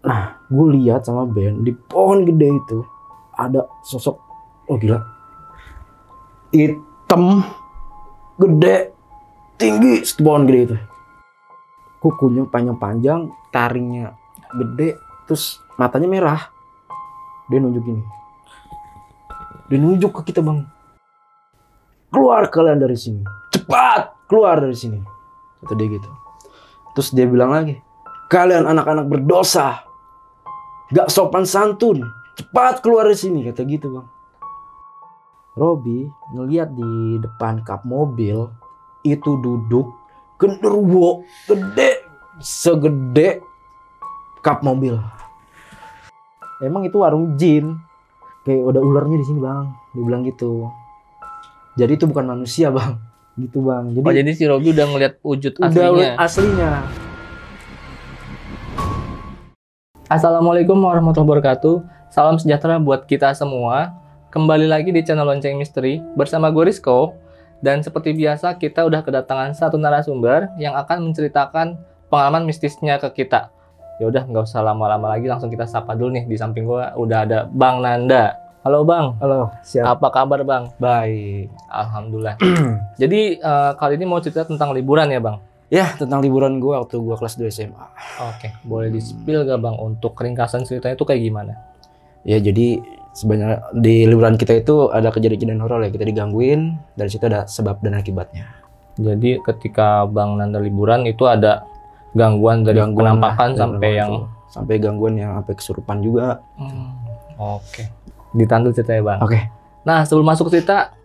Nah, gue lihat sama Ben di pohon gede itu ada sosok, oh gila, hitam, gede, tinggi, pohon gede itu. Kukunya panjang-panjang, taringnya gede, terus matanya merah. Dia nunjuk gini. Dia nunjuk ke kita, Bang. Keluar kalian dari sini. Cepat keluar dari sini. Kata dia gitu. Terus dia bilang lagi, kalian anak-anak berdosa. Gak sopan santun. Cepat keluar dari sini. Kata gitu, Bang. Robi ngeliat di depan kap mobil itu duduk genderuwo gede segede kap mobil. Emang itu warung jin. Kayak udah ularnya di sini, Bang. Dia bilang gitu. Jadi itu bukan manusia, Bang. Gitu, Bang. Jadi si Robi udah ngeliat wujud aslinya. Udah aslinya. Assalamualaikum warahmatullahi wabarakatuh. Salam sejahtera buat kita semua. Kembali lagi di channel Lonceng Misteri bersama gue Rizko. Dan seperti biasa kita udah kedatangan satu narasumber yang akan menceritakan pengalaman mistisnya ke kita. Ya udah nggak usah lama-lama lagi, langsung kita sapa dulu nih. Di samping gue udah ada Bang Nanda. Halo Bang. Halo, siap. Apa kabar Bang? Baik. Alhamdulillah. Jadi kali ini mau cerita tentang liburan ya Bang? Ya, tentang liburan gue waktu gue kelas 2 SMA. Oke, boleh di-spill gak Bang untuk ringkasan ceritanya itu kayak gimana? Ya, jadi sebenarnya di liburan kita itu ada kejadian-kejadian horor ya. Kita digangguin, dari situ ada sebab dan akibatnya. Jadi ketika Bang Nanda liburan itu ada gangguan dari penampakan sampai yang... Sampai gangguan yang sampai kesurupan juga. Oke. Ditantu ceritanya Bang. Oke. Nah sebelum masuk cerita,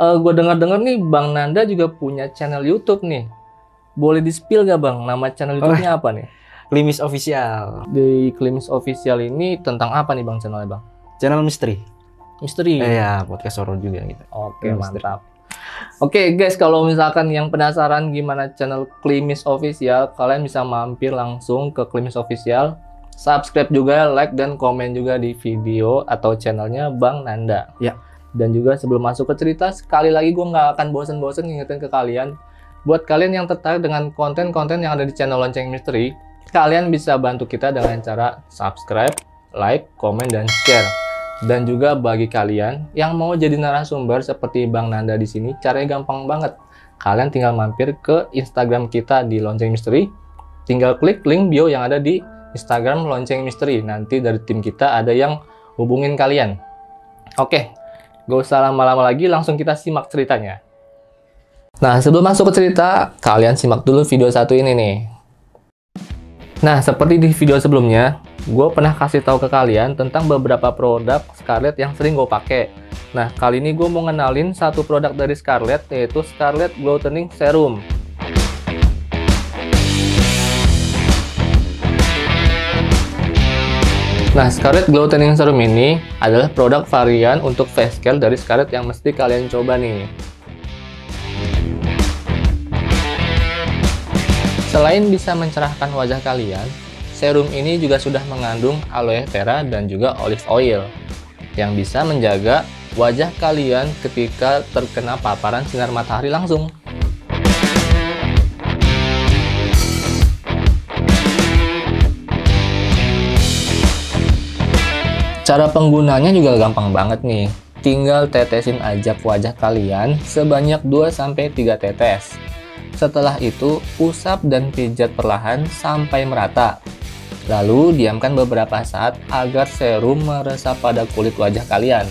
gue dengar-dengar nih Bang Nanda juga punya channel YouTube nih. Boleh di-spill gak Bang? Nama channel YouTube-nya apa nih? Klimis Official. Di Klimis Official ini tentang apa nih Bang channelnya Bang? Channel misteri. Misteri? Iya, podcast horor juga gitu. Oke, mantap. Oke guys, kalau misalkan yang penasaran gimana channel Klimis Official, kalian bisa mampir langsung ke Klimis Official. Subscribe juga, like, dan komen juga di video atau channelnya Bang Nanda. Ya. Dan juga sebelum masuk ke cerita, sekali lagi gue nggak akan bosen-bosen ngingetin ke kalian. Buat kalian yang tertarik dengan konten-konten yang ada di channel Lonceng Misteri, kalian bisa bantu kita dengan cara subscribe, like, komen, dan share. Dan juga bagi kalian yang mau jadi narasumber seperti Bang Nanda di sini, caranya gampang banget. Kalian tinggal mampir ke Instagram kita di Lonceng Misteri, tinggal klik link bio yang ada di Instagram Lonceng Misteri. Nanti dari tim kita ada yang hubungin kalian. Oke, gak usah lama-lama lagi, langsung kita simak ceritanya. Nah, sebelum masuk ke cerita, kalian simak dulu video satu ini nih. Nah, seperti di video sebelumnya, gue pernah kasih tahu ke kalian tentang beberapa produk Scarlett yang sering gue pakai. Nah, kali ini gue mau ngenalin satu produk dari Scarlett, yaitu Scarlett Glowtening Serum. Nah, Scarlett Glowtening Serum ini adalah produk varian untuk face care dari Scarlett yang mesti kalian coba nih. Selain bisa mencerahkan wajah kalian, serum ini juga sudah mengandung aloe vera dan juga olive oil yang bisa menjaga wajah kalian ketika terkena paparan sinar matahari langsung. Cara penggunanya juga gampang banget nih. Tinggal tetesin aja ke wajah kalian sebanyak 2-3 tetes. Setelah itu, usap dan pijat perlahan sampai merata. Lalu, diamkan beberapa saat agar serum meresap pada kulit wajah kalian.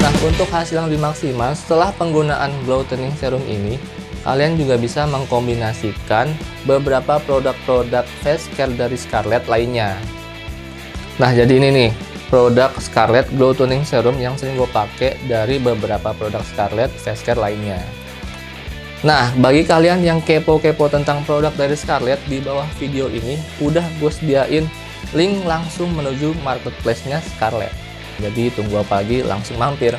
Nah, untuk hasil yang lebih maksimal, setelah penggunaan Glowtening Serum ini, kalian juga bisa mengkombinasikan beberapa produk-produk face care dari Scarlett lainnya. Nah, jadi ini nih, produk Scarlett Glowtening Serum yang sering gue pakai dari beberapa produk Scarlett face care lainnya. Nah, bagi kalian yang kepo-kepo tentang produk dari Scarlett, di bawah video ini udah gue sediain link langsung menuju marketplace-nya Scarlett. Jadi tunggu apa lagi, langsung mampir.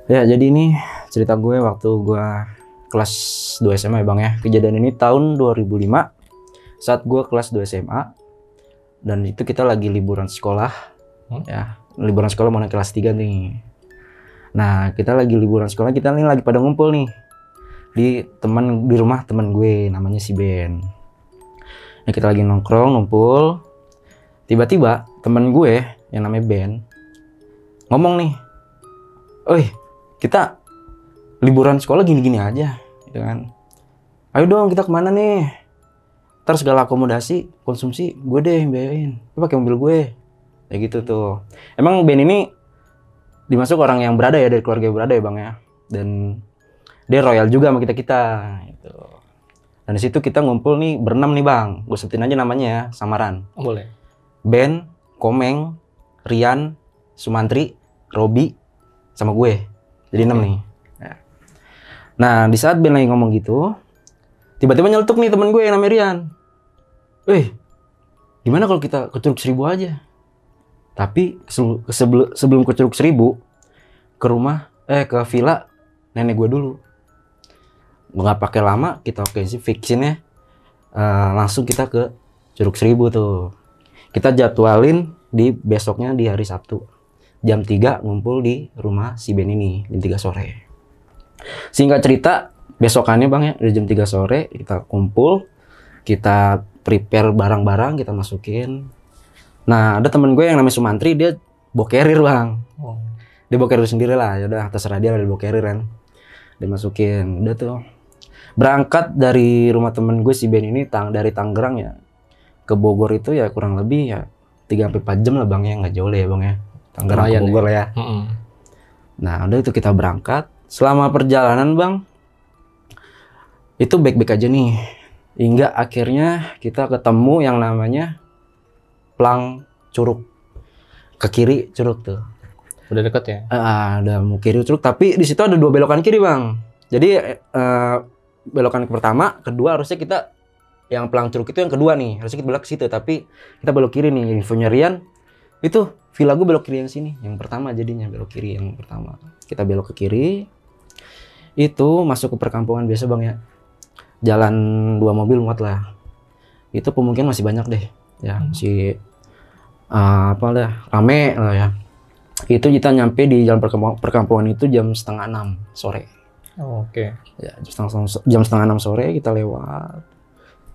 Ya, jadi ini cerita gue waktu gue kelas 2 SMA ya Bang ya. Kejadian ini tahun 2005 saat gue kelas 2 SMA. Dan itu kita lagi liburan sekolah. Ya, liburan sekolah mau naik kelas 3 nih. Nah, kita lagi liburan sekolah, kita nih lagi pada ngumpul nih. Di rumah teman gue namanya si Ben. Nah, kita lagi nongkrong, ngumpul. Tiba-tiba teman gue yang namanya Ben ngomong nih, "Oi, kita liburan sekolah gini-gini aja," gitu kan. "Ayo dong, kita kemana nih? Ntar segala akomodasi, konsumsi, gue deh yang biayain. Lu pakai mobil gue." Kayak gitu tuh. Emang Ben ini dimasuk orang yang berada ya, dari keluarga yang berada ya Bang ya. Dan dia royal juga sama kita-kita gitu. Dan di situ kita ngumpul nih berenam nih Bang. Gue sebutin aja namanya ya, samaran. Boleh. Ben, Komeng, Rian, Sumantri, Robi, sama gue. Jadi 6 nih. Nah, di saat Ben lagi ngomong gitu, tiba-tiba nyeletuk nih temen gue yang namanya Rian. Gimana kalau kita ke Curug Seribu aja? Tapi sebelum ke Curug Seribu, ke villa nenek gue dulu. Nggak pakai lama, kita fixinnya langsung kita ke Curug Seribu tuh. Kita jadwalin di besoknya di hari Sabtu. Jam 3 ngumpul di rumah si Ben ini, jam 3 sore. Singkat cerita, besokannya Bang ya, dari jam 3 sore kita kumpul, kita prepare barang-barang, kita masukin. Nah, ada temen gue yang namanya Sumantri, dia bawa carrier Bang. Dia bawa carrier sendiri lah, ya udah terserah dia lah, dia bawa carrier kan. Dia masukin, udah tuh. Berangkat dari rumah temen gue si Ben ini dari Tangerang ya ke Bogor itu ya kurang lebih ya 3-4 jam lah Bang ya, nggak jauh lah ya Bang ya. Tangerang ke Bogor lah ya. Nah, udah itu kita berangkat. Selama perjalanan Bang, itu baik-baik aja nih. Hingga akhirnya kita ketemu yang namanya Plang Curug. Ke kiri Curug tuh. Udah deket ya? Ada mau kiri Curug, tapi di situ ada 2 belokan kiri Bang. Jadi belokan pertama, kedua harusnya kita yang Plang Curug itu yang kedua nih. Harusnya kita belok ke situ, tapi kita belok kiri nih. Infonya Rian, itu villa gue belok kiri yang sini. Yang pertama jadinya belok kiri yang pertama. Kita belok ke kiri. Itu masuk ke perkampungan biasa Bang ya. Jalan 2 mobil muat lah. Itu pemukiman masih banyak deh. Ya, masih rame lah ya. Itu kita nyampe di jalan perkampungan itu jam 5:30 sore. Oke. Ya, jam 5:30 sore kita lewat.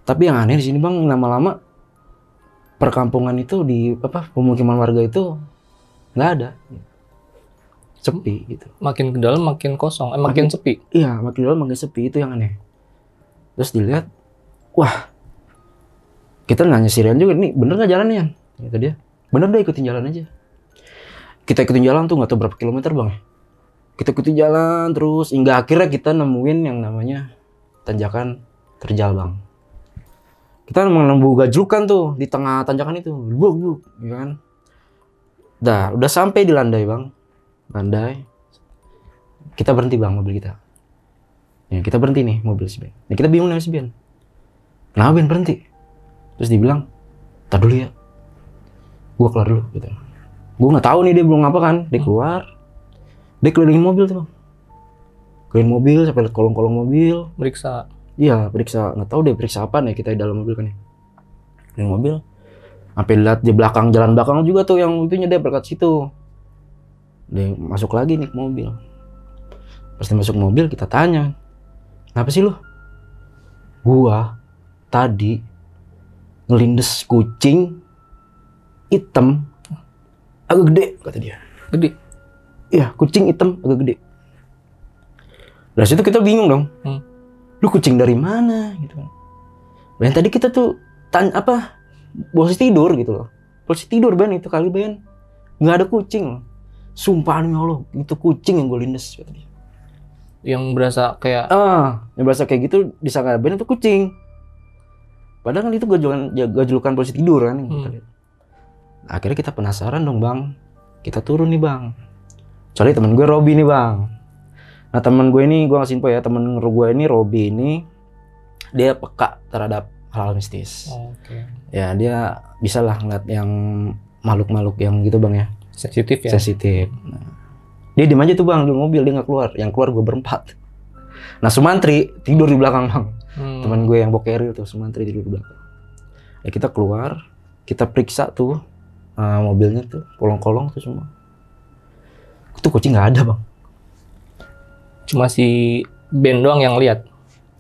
Tapi yang aneh di sini Bang, lama-lama perkampungan itu pemukiman warga itu nggak ada. Sepi gitu. Makin ke dalam makin kosong, makin sepi. Iya, makin dalam makin sepi, itu yang aneh. Terus dilihat, wah, kita nanya si Rian juga, nih bener nggak jalannya? Kata dia, bener deh, ikutin jalan aja. Kita ikutin jalan tuh nggak tahu berapa kilometer Bang. Kita ikutin jalan terus hingga akhirnya kita nemuin yang namanya tanjakan terjal Bang. Kita menempuh gajlukan tuh di tengah tanjakan itu, buk, ya kan? Udah sampai di landai Bang, landai. Kita berhenti Bang mobil kita. Ya, kita berhenti nih mobil si Ben. Nah, kita bingung nih si Ben. Kenapa Ben berhenti? Terus dibilang, "Tar dulu ya, gua keluar dulu," gitu. Gua nggak tahu nih dia belum ngapa kan, dia keluar, dia kelilingin mobil tuh Bang. Kelilingin mobil sampai kolong-kolong mobil, Meriksa. Iya, periksa, nggak tahu deh periksa apa nih kita di dalam mobil kan ya. Di mobil, sampai lihat di belakang, jalan belakang juga tuh yang itunya dia berkat situ. Dia masuk lagi nih ke mobil. Pas dia masuk mobil kita tanya, "Kenapa sih lu?" "Gua tadi ngelindes kucing hitam agak gede," kata dia. Gede? Iya, kucing hitam agak gede. Dari situ kita bingung dong. Lu kucing dari mana gitu kan. Ben tadi kita tuh posisi tidur gitu loh. Posisi tidur Ben itu kali Ben. Nggak ada kucing. Sumpah demi Allah, itu kucing yang gue lindes kata dia. Yang berasa kayak yang berasa kayak gitu disangka Ben itu kucing. Padahal kan itu gajlukan posisi tidur kan gitu. Akhirnya kita penasaran dong Bang. Kita turun nih Bang. Soalnya temen gue Robi nih Bang. Nah temen gue ini, gue ngasih info ya, temen gue ini Robi ini dia peka terhadap hal mistis. Ya dia bisa lah ngeliat yang makhluk-makhluk yang gitu Bang ya. Sensitif ya? Sensitif. Nah, Dia diem aja tuh bang di mobil, dia nggak keluar. Yang keluar gue berempat. Nah Sumantri tidur di belakang bang. Teman gue yang bokeril tuh Sumantri tidur di belakang. Ya kita keluar, kita periksa tuh mobilnya tuh, kolong-kolong tuh semua. Itu kucing nggak ada bang. Cuma si Ben doang yang lihat.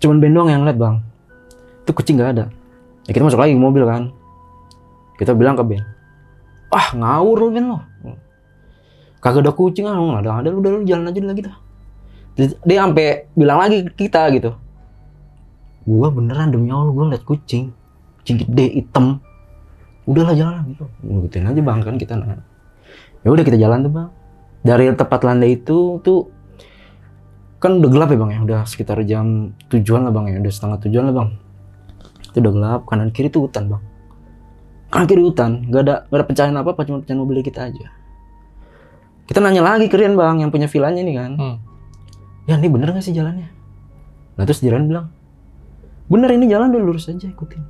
Cuman Ben doang yang lihat bang. Itu kucing nggak ada. Ya kita masuk lagi ke mobil kan. Kita bilang ke Ben, ah ngawur lu Ben lo. Kagak ada kucing ah, nggak ada lu jalan aja lagi dah. Dia sampai bilang lagi ke kita gitu. Gua beneran demi Allah gua ngeliat kucing gede hitam. Udahlah jalan gitu. Gituin aja bang kan kita. Ya udah kita jalan tuh bang. Dari tempat landai itu tuh kan udah gelap ya bang ya. Udah sekitar jam 7-an lah bang ya. Udah setengah 7-an lah bang. Itu udah gelap. Kanan kiri tuh hutan bang. Kanan kiri hutan. Gak ada pencahayaan apa-apa. Cuma pencahayaan mobil kita aja. Kita nanya lagi ke Rian bang, yang punya villanya nih kan. Ya ini bener gak sih jalannya? Nah terus Rian bilang, bener ini jalan udah lurus aja, ikutin.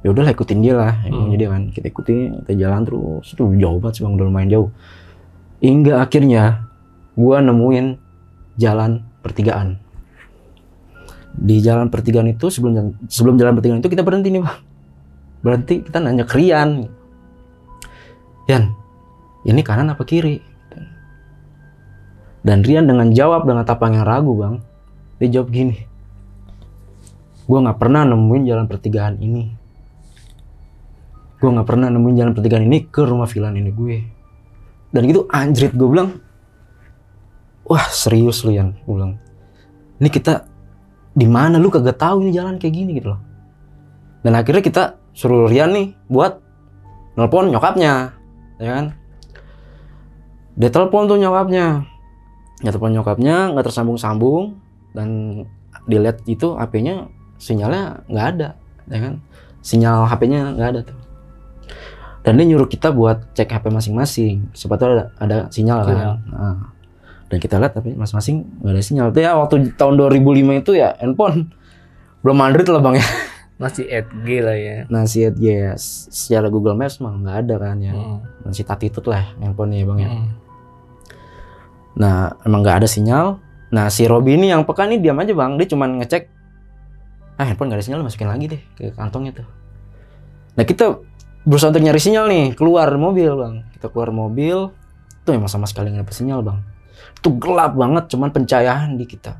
Ya udahlah ikutin dia lah, emangnya dia kan. Kita ikutin, kita jalan terus. Itu jauh banget sih bang, udah lumayan jauh. Hingga akhirnya gua nemuin jalan pertigaan. Di jalan pertigaan itu sebelum jalan pertigaan itu kita berhenti nih bang. Berhenti, kita nanya ke Rian. Rian, ini kanan apa kiri? Dan Rian dengan jawab dengan tapang yang ragu bang, dia jawab gini, gue nggak pernah nemuin jalan pertigaan ini. Gue nggak pernah nemuin jalan pertigaan ini ke rumah villa nenek gue. Dan gitu anjrit, gue bilang, wah serius lu Yan, gue bilang, ini kita di mana lu kagak tahu ini jalan kayak gini gitu loh. Dan akhirnya kita suruh Rian nih buat nelpon nyokapnya, ya kan? Dia telepon tuh nyokapnya. Ya telepon nyokapnya nggak tersambung-sambung dan dilihat itu HP-nya sinyalnya nggak ada, ya kan? Sinyal HP-nya nggak ada tuh. Dan dia nyuruh kita buat cek HP masing-masing, sebetulnya ada sinyal kan. Nah, dan kita lihat HP masing-masing nggak ada sinyal. Itu ya waktu tahun 2005 itu ya handphone belum Android lah bang ya. Masih 8G lah ya. Masih 8G ya. Secara Google Maps mah nggak ada kan ya. Masih tatitut lah handphonenya bang ya. Nah, emang nggak ada sinyal. Nah, si Robi ini yang peka nih diam aja bang. Dia cuman ngecek, handphone nggak ada sinyal, masukin lagi deh ke kantongnya tuh. Nah, kita berusaha untuk nyari sinyal nih, keluar mobil bang. Kita keluar mobil, tuh emang sama sekali nggak dapet sinyal bang. Itu gelap banget, cuman pencahayaan di kita.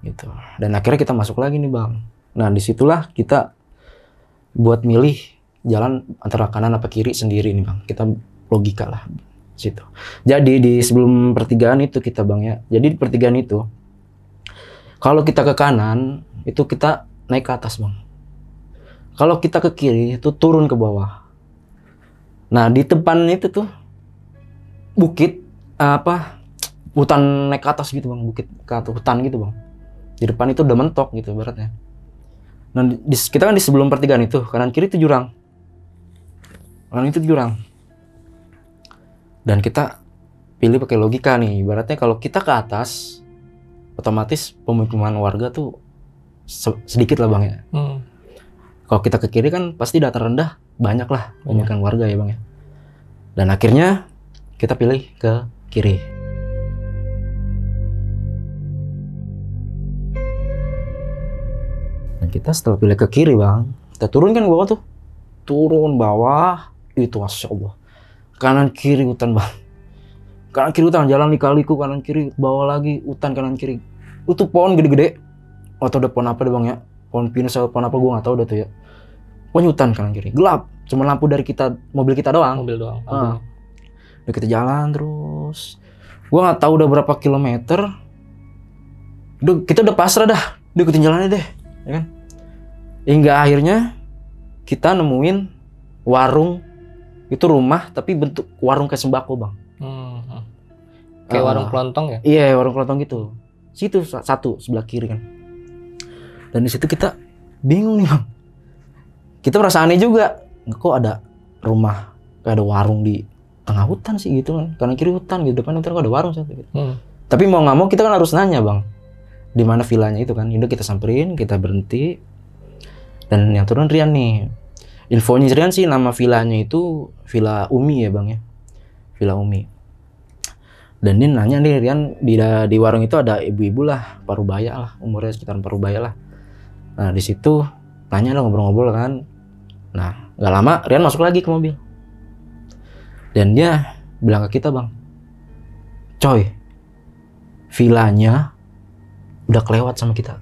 Gitu. Dan akhirnya kita masuk lagi nih bang. Nah, disitulah kita buat milih jalan antara kanan apa kiri sendiri nih bang. Kita logika lah. Situ. Jadi di sebelum pertigaan itu kita bang ya. Jadi di pertigaan itu kalau kita ke kanan itu kita naik ke atas bang. Kalau kita ke kiri itu turun ke bawah. Nah di depan itu tuh bukit hutan naik ke atas gitu bang, bukit ke atas hutan gitu bang. Di depan itu udah mentok gitu baratnya. Nah kita kan di sebelum pertigaan itu kanan kiri itu jurang. Kanan itu jurang. Dan kita pilih pakai logika nih, ibaratnya kalau kita ke atas, otomatis pemukiman warga tuh sedikit lah bang ya. Kalau kita ke kiri kan pasti dataran rendah, banyak lah pemukiman warga ya bang ya. Dan akhirnya kita pilih ke kiri. Dan kita setelah pilih ke kiri bang, kita turun kan ke bawah tuh. Turun bawah, itu Masya Allah. Kanan kiri hutan bang. Kanan kiri hutan, jalan lika-liku, kanan kiri bawah lagi hutan kanan kiri. Itu pohon gede-gede. Atau ada pohon apa deh bang ya? Pohon pinus atau pohon apa gue nggak tahu dah tuh ya. Pokoknya hutan kanan kiri, gelap. Cuma lampu dari mobil kita doang. Mobil doang. Udah kita jalan terus. Gue nggak tahu udah berapa kilometer. Kita udah pasrah dah. Udah ikutin jalannya deh, ya kan? Hingga akhirnya kita nemuin warung. Itu rumah tapi bentuk warung kayak sembako bang. Kayak warung kelontong ya? Iya warung kelontong gitu. Situ satu sebelah kiri kan. Dan di situ kita bingung nih bang. Kita merasa aneh juga. Kok ada rumah kayak ada warung di tengah hutan sih gitu kan? Kanan kiri hutan gitu, depan hutan kok ada warung satu gitu. Tapi mau nggak mau kita kan harus nanya bang, di mana villanya itu kan? Udah kita samperin, kita berhenti. Dan yang turun Rian nih. Infonya Rian sih nama villanya itu Villa Umi ya bang ya. Villa Umi. Dan dia nanya nih, Rian, di warung itu ada ibu-ibu lah, parubaya lah, umurnya sekitar parubaya lah. Nah di situ nanya lah, ngobrol-ngobrol kan. Nah nggak lama Rian masuk lagi ke mobil. Dan dia bilang ke kita, Bang, coy, villanya udah kelewat sama kita.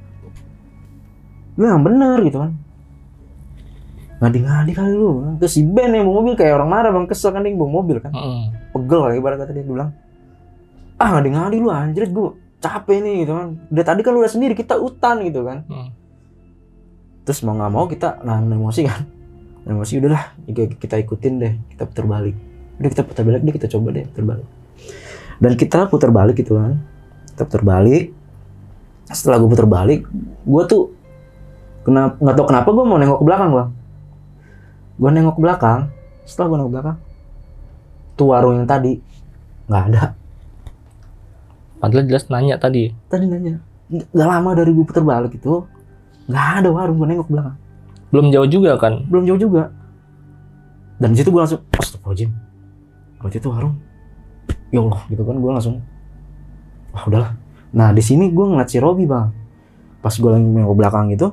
Lu yang bener gitu kan. Ngadi-ngadi kali lu. Terus si Ben yang bawa mobil kayak orang marah, Bang, kesel kan dia yang bawa mobil kan. Pegel kali ibarat kata dia bilang, ah ngadi-ngadi lu anjir, gue capek nih gitu kan. Udah tadi kan lu udah sendiri, kita hutan gitu kan. Terus mau nggak mau kita nahan emosi kan. Emosi udahlah, kita ikutin deh, kita putar balik. Udah kita putar balik deh, kita coba deh putar balik. Dan kita putar balik gitu kan. Kita putar balik. Setelah gue putar balik, gue tuh nggak tahu kenapa gue mau nengok ke belakang, Bang. Gue nengok ke belakang. Setelah gue nengok ke belakang, tuh warung yang tadi nggak ada. Padahal jelas nanya tadi. Tadi nanya. Gak lama dari gue putar balik itu, nggak ada warung. Gue nengok ke belakang. Belum jauh juga kan? Belum jauh juga. Dan di situ gue langsung, astagfirullahaladzim, berarti itu warung. Ya Allah, gitu kan. Gue langsung, wah udahlah. Nah di sini gue ngeliat si Robi, Bang. Pas gue lagi nengok ke belakang itu,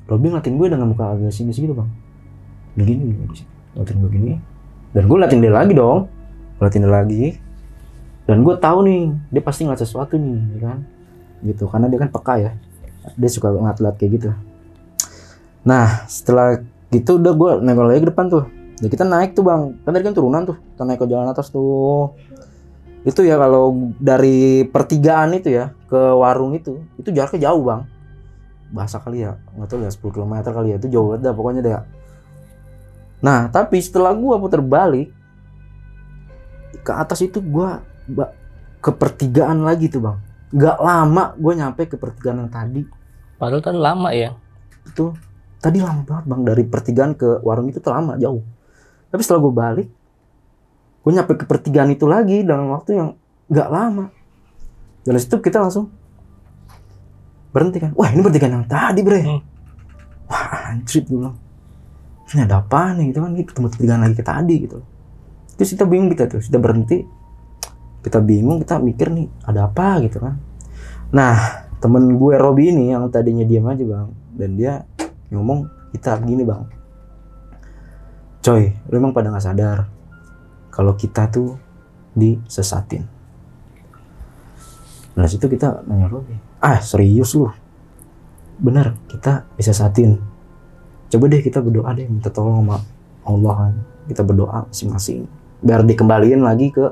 Robi ngeliatin gue dengan muka agak sinis gitu, Bang. Begini, ngeliatin gue gini. Dan gue ngeliatin dia lagi dong. Ngeliatin dia lagi. Dan gue tahu nih, dia pasti ngeliat sesuatu nih, ya kan? Gitu, karena dia kan peka ya. Dia suka ngeliat kayak gitu. Nah, setelah gitu udah gue nengok lagi ke depan tuh. Dan kita naik tuh, Bang. Kan tadi kan turunan tuh. Kita naik ke jalan atas tuh. Itu ya kalau dari pertigaan itu ya ke warung itu jaraknya jauh, Bang. Bahasa kali ya, nggak tahu ya, 10 km kali ya. Itu jauh banget dah pokoknya deh. Nah, tapi setelah gue putar balik ke atas itu, gue ke pertigaan lagi tuh, Bang. Gak lama gue nyampe ke pertigaan yang tadi. Padahal tadi lama ya. Itu tadi lama banget, Bang. Dari pertigaan ke warung itu tuh lama, jauh. Tapi setelah gue balik, gue nyampe ke pertigaan itu lagi dalam waktu yang gak lama. Dan situ kita langsung berhenti kan. Wah, ini pertigaan yang tadi, bre. Wah, anjir, gue bilang. Ini ada apa nih gitu kan. Ini ketemu pertigaan lagi ke tadi gitu. Terus kita bingung, kita berhenti. Kita bingung, kita mikir nih ada apa gitu kan. Nah, temen gue Robi ini yang tadinya diam aja, Bang. Dan dia ngomong kita gini, Bang. Coy, lu emang pada gak sadar kalau kita tuh disesatin. Nah situ kita nanya Robi, serius lu? Bener, kita disesatin. Coba deh kita berdoa deh, minta tolong sama Allah. Kita berdoa masing-masing biar dikembaliin lagi ke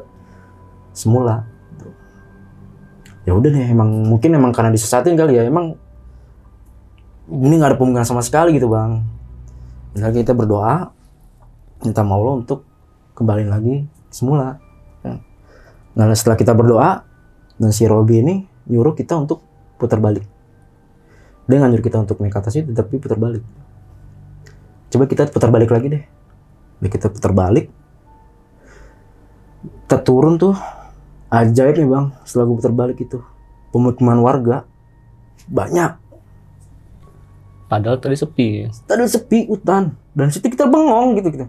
semula. Ya udah deh, mungkin karena disesatin kali ya, emang ini nggak ada pemungkinkan sama sekali gitu, Bang. Misalnya kita berdoa minta sama Allah untuk kembali lagi semula. Nah setelah kita berdoa, dan si Robi ini nyuruh kita untuk putar balik. Dia nggak nyuruh kita untuk naik ke atas itu, tapi putar balik. Coba kita putar balik lagi deh. Kita putar balik. Kita turun tuh. Ajaib nih, Bang. Setelah gue putar balik itu, pemukiman warga banyak. Padahal tadi sepi. Tadi sepi, hutan. Dan situ kita bengong gitu kita.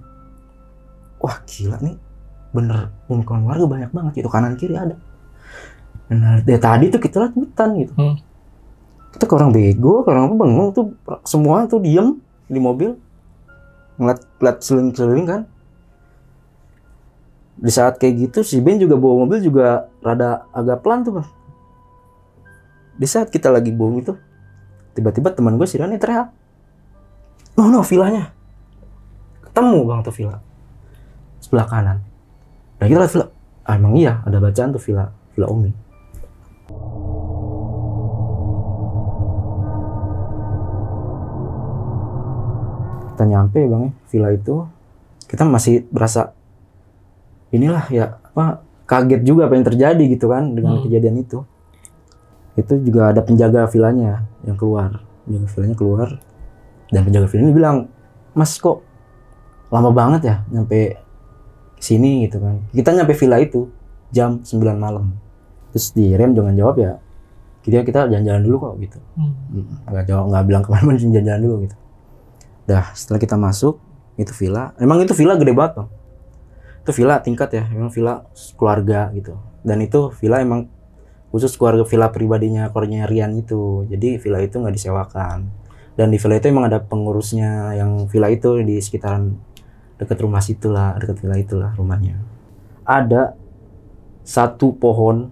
Wah gila nih, bener pemukiman warga banyak banget gitu, kanan kiri ada. Nah dari tadi tuh kita lihat hutan gitu. Kita ke orang bego, ke orang bengong tuh, semua tuh diem di mobil, ngeliat seliling-seliling kan. Di saat kayak gitu si Ben juga bawa mobil juga rada agak pelan tuh, Bang. Di saat kita lagi bawa itu, tiba-tiba teman gue si Rani teriak, no villanya, ketemu, Bang, tuh villa sebelah kanan. Dan kita lihat villa, emang iya ada bacaan tuh villa Umi. Kita nyampe, Bang, ya, villa itu kita masih berasa inilah ya, kaget juga apa yang terjadi gitu kan dengan kejadian itu. Itu juga ada penjaga villanya yang keluar, dan penjaga villanya bilang, Mas kok lama banget ya nyampe sini gitu kan. Kita nyampe villa itu jam 9 malam. Terus di Rem jangan jawab ya, kita jalan-jalan dulu kok gitu. Nggak bilang kemana-mana, jalan-jalan dulu gitu. Dah setelah kita masuk itu villa, emang itu villa gede banget, Bang. Itu villa tingkat ya, memang villa keluarga gitu. Dan itu villa emang khusus villa pribadinya keluarganya Rian itu. Jadi villa itu nggak disewakan. Dan di villa itu emang ada pengurusnya yang villa itu di sekitaran dekat rumah situlah, dekat villa itulah rumahnya. Ada satu pohon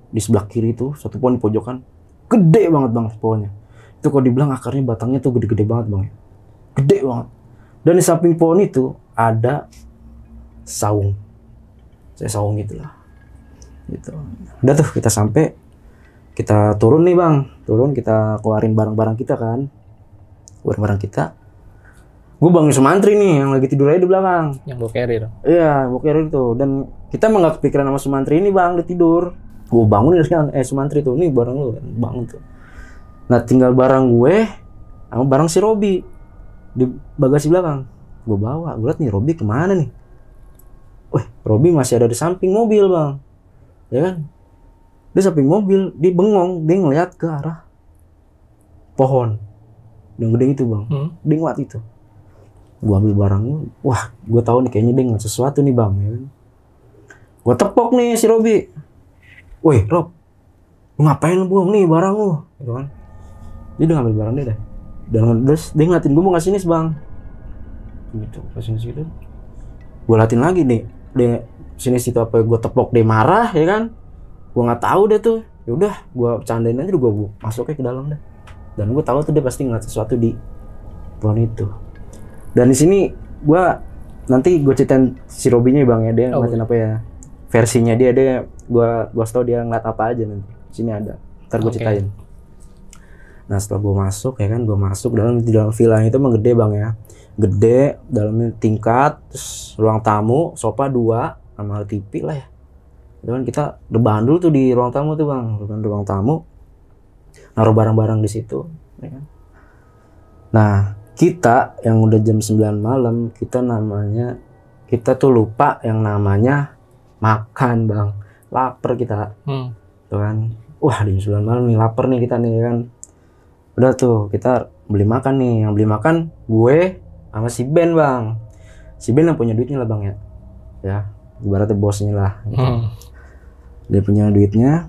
di sebelah kiri itu, satu pohon di pojokan, gede banget bang pohonnya. Itu kalau dibilang akarnya batangnya tuh gede-gede banget bang, gede banget. Dan di samping pohon itu ada saung, saya saung gitulah. Gitu. Udah tuh kita sampai, kita turun nih bang, turun kita keluarin barang-barang kita kan, keluarin barang kita. Gue bangun Sumantri nih yang lagi tidur aja di belakang. Yang bawa carrier. Iya, bawa carrier itu. Dan kita emang gak kepikiran sama Sumantri ini bang, dia tidur. Gue bangun dari Sumantri tuh, nih barang lu, bangun tuh. Nah tinggal barang gue sama barang si Robi di bagasi belakang. Gue bawa, gue liat nih Robi kemana nih? Wih, Robi masih ada di samping mobil bang. Ya kan, dia samping mobil, dia bengong, dia ngeliat ke arah pohon yang gede itu bang. Dia ngeliat itu, gue ambil barangnya. Wah, gue tahu nih kayaknya dia ngeliat sesuatu nih bang, ya kan? Gue tepok nih si Robi. Woi Rob, lu ngapain lu buang nih barang lu, gitu kan? Dia udah ngambil barang dia deh, dan terus dia ngeliatin gue mau ngasih nih bang, gitu, kasih gitu. Gue liatin lagi nih, dia sini situ apa gue tepok, dia marah ya kan, gue nggak tahu deh tuh. Ya udah gue bercandain aja, gue masuknya ke dalam deh. Dan gue tahu tuh dia pasti ngeliat sesuatu di pohon itu. Dan di sini gue nanti gue ceritain si Robinya bang ya, dia ngeliatin apa ya, versinya dia gue tau dia ngeliat apa aja nanti. Sini ada, ntar gue ceritain. Nah setelah gue masuk ya kan, gue masuk di dalam villa itu emang gede bang ya, gede, dalamnya tingkat, terus ruang tamu, sofa 2 sama TV lah ya. Dan kita rebahan dulu tuh di ruang tamu tuh bang, ruang tamu, naruh barang-barang di situ. Ya kan? Nah kita yang udah jam 9 malam, kita tuh lupa yang namanya makan bang, lapar kita. Tuh kan, wah di jam 9 malam nih lapar nih kita nih kan. Udah tuh kita beli makan nih, yang beli makan gue sama si Ben bang. Si Ben yang punya duitnya lah bang ya. Ya, ibaratnya bosnya lah. Gitu. Dia punya duitnya.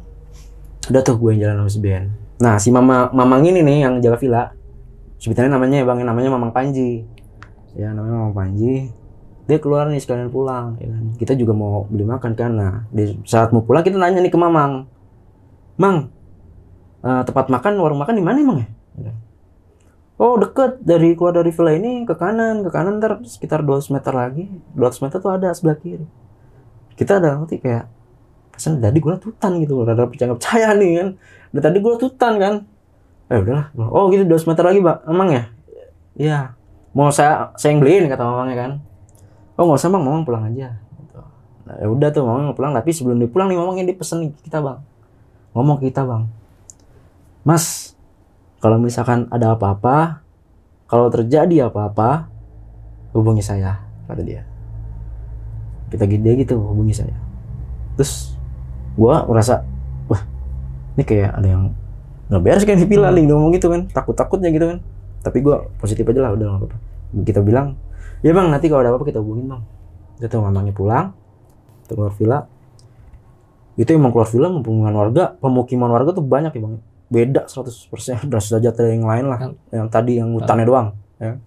Udah tuh gue yang jalan sama si Ben. Nah si mamang ini nih yang jaga villa, sebetulnya namanya ya bang, namanya Mamang Panji. Ya namanya Mamang Panji. Dia keluar nih sekalian pulang. Ya kan? Kita juga mau beli makan kan. Nah di saat mau pulang kita nanya nih ke Mamang, Mang, tempat makan, warung makan di mana emang ya? Oh deket, keluar dari villa ini ke kanan ntar sekitar 200 meter lagi, 200 meter tuh ada sebelah kiri. Kita ada nanti kayak pesan tadi gue tutan gitu, rada percaya nih kan, dan tadi gue tutan kan. Udahlah, oh gitu 200 meter lagi bang, emang ya? Iya, mau saya yang beliin kata mamangnya kan. Oh nggak usah bang, mamang pulang aja. Gitu. Nah ya udah tuh mamang pulang, tapi sebelum dia pulang nih mamangnya dia pesen kita bang, ngomong ke kita bang, Mas, kalau misalkan ada apa-apa, kalau terjadi apa-apa, hubungi saya, kata dia. Kita gitu hubungi saya. Terus gua merasa, wah, ini kayak ada yang nggak beres kan di villa nih, ngomong gitu kan, takutnya gitu kan. Tapi gua positif aja lah, udah nggak apa-apa. Kita bilang, ya bang, nanti kalau ada apa-apa kita hubungin bang. Udah tuh mamangnya pulang, keluar villa. Itu emang keluar villa pemukiman warga tuh banyak ya bang. Beda 100% derajat dari yang lain lah. Yang tadi yang hutannya doang. Ya.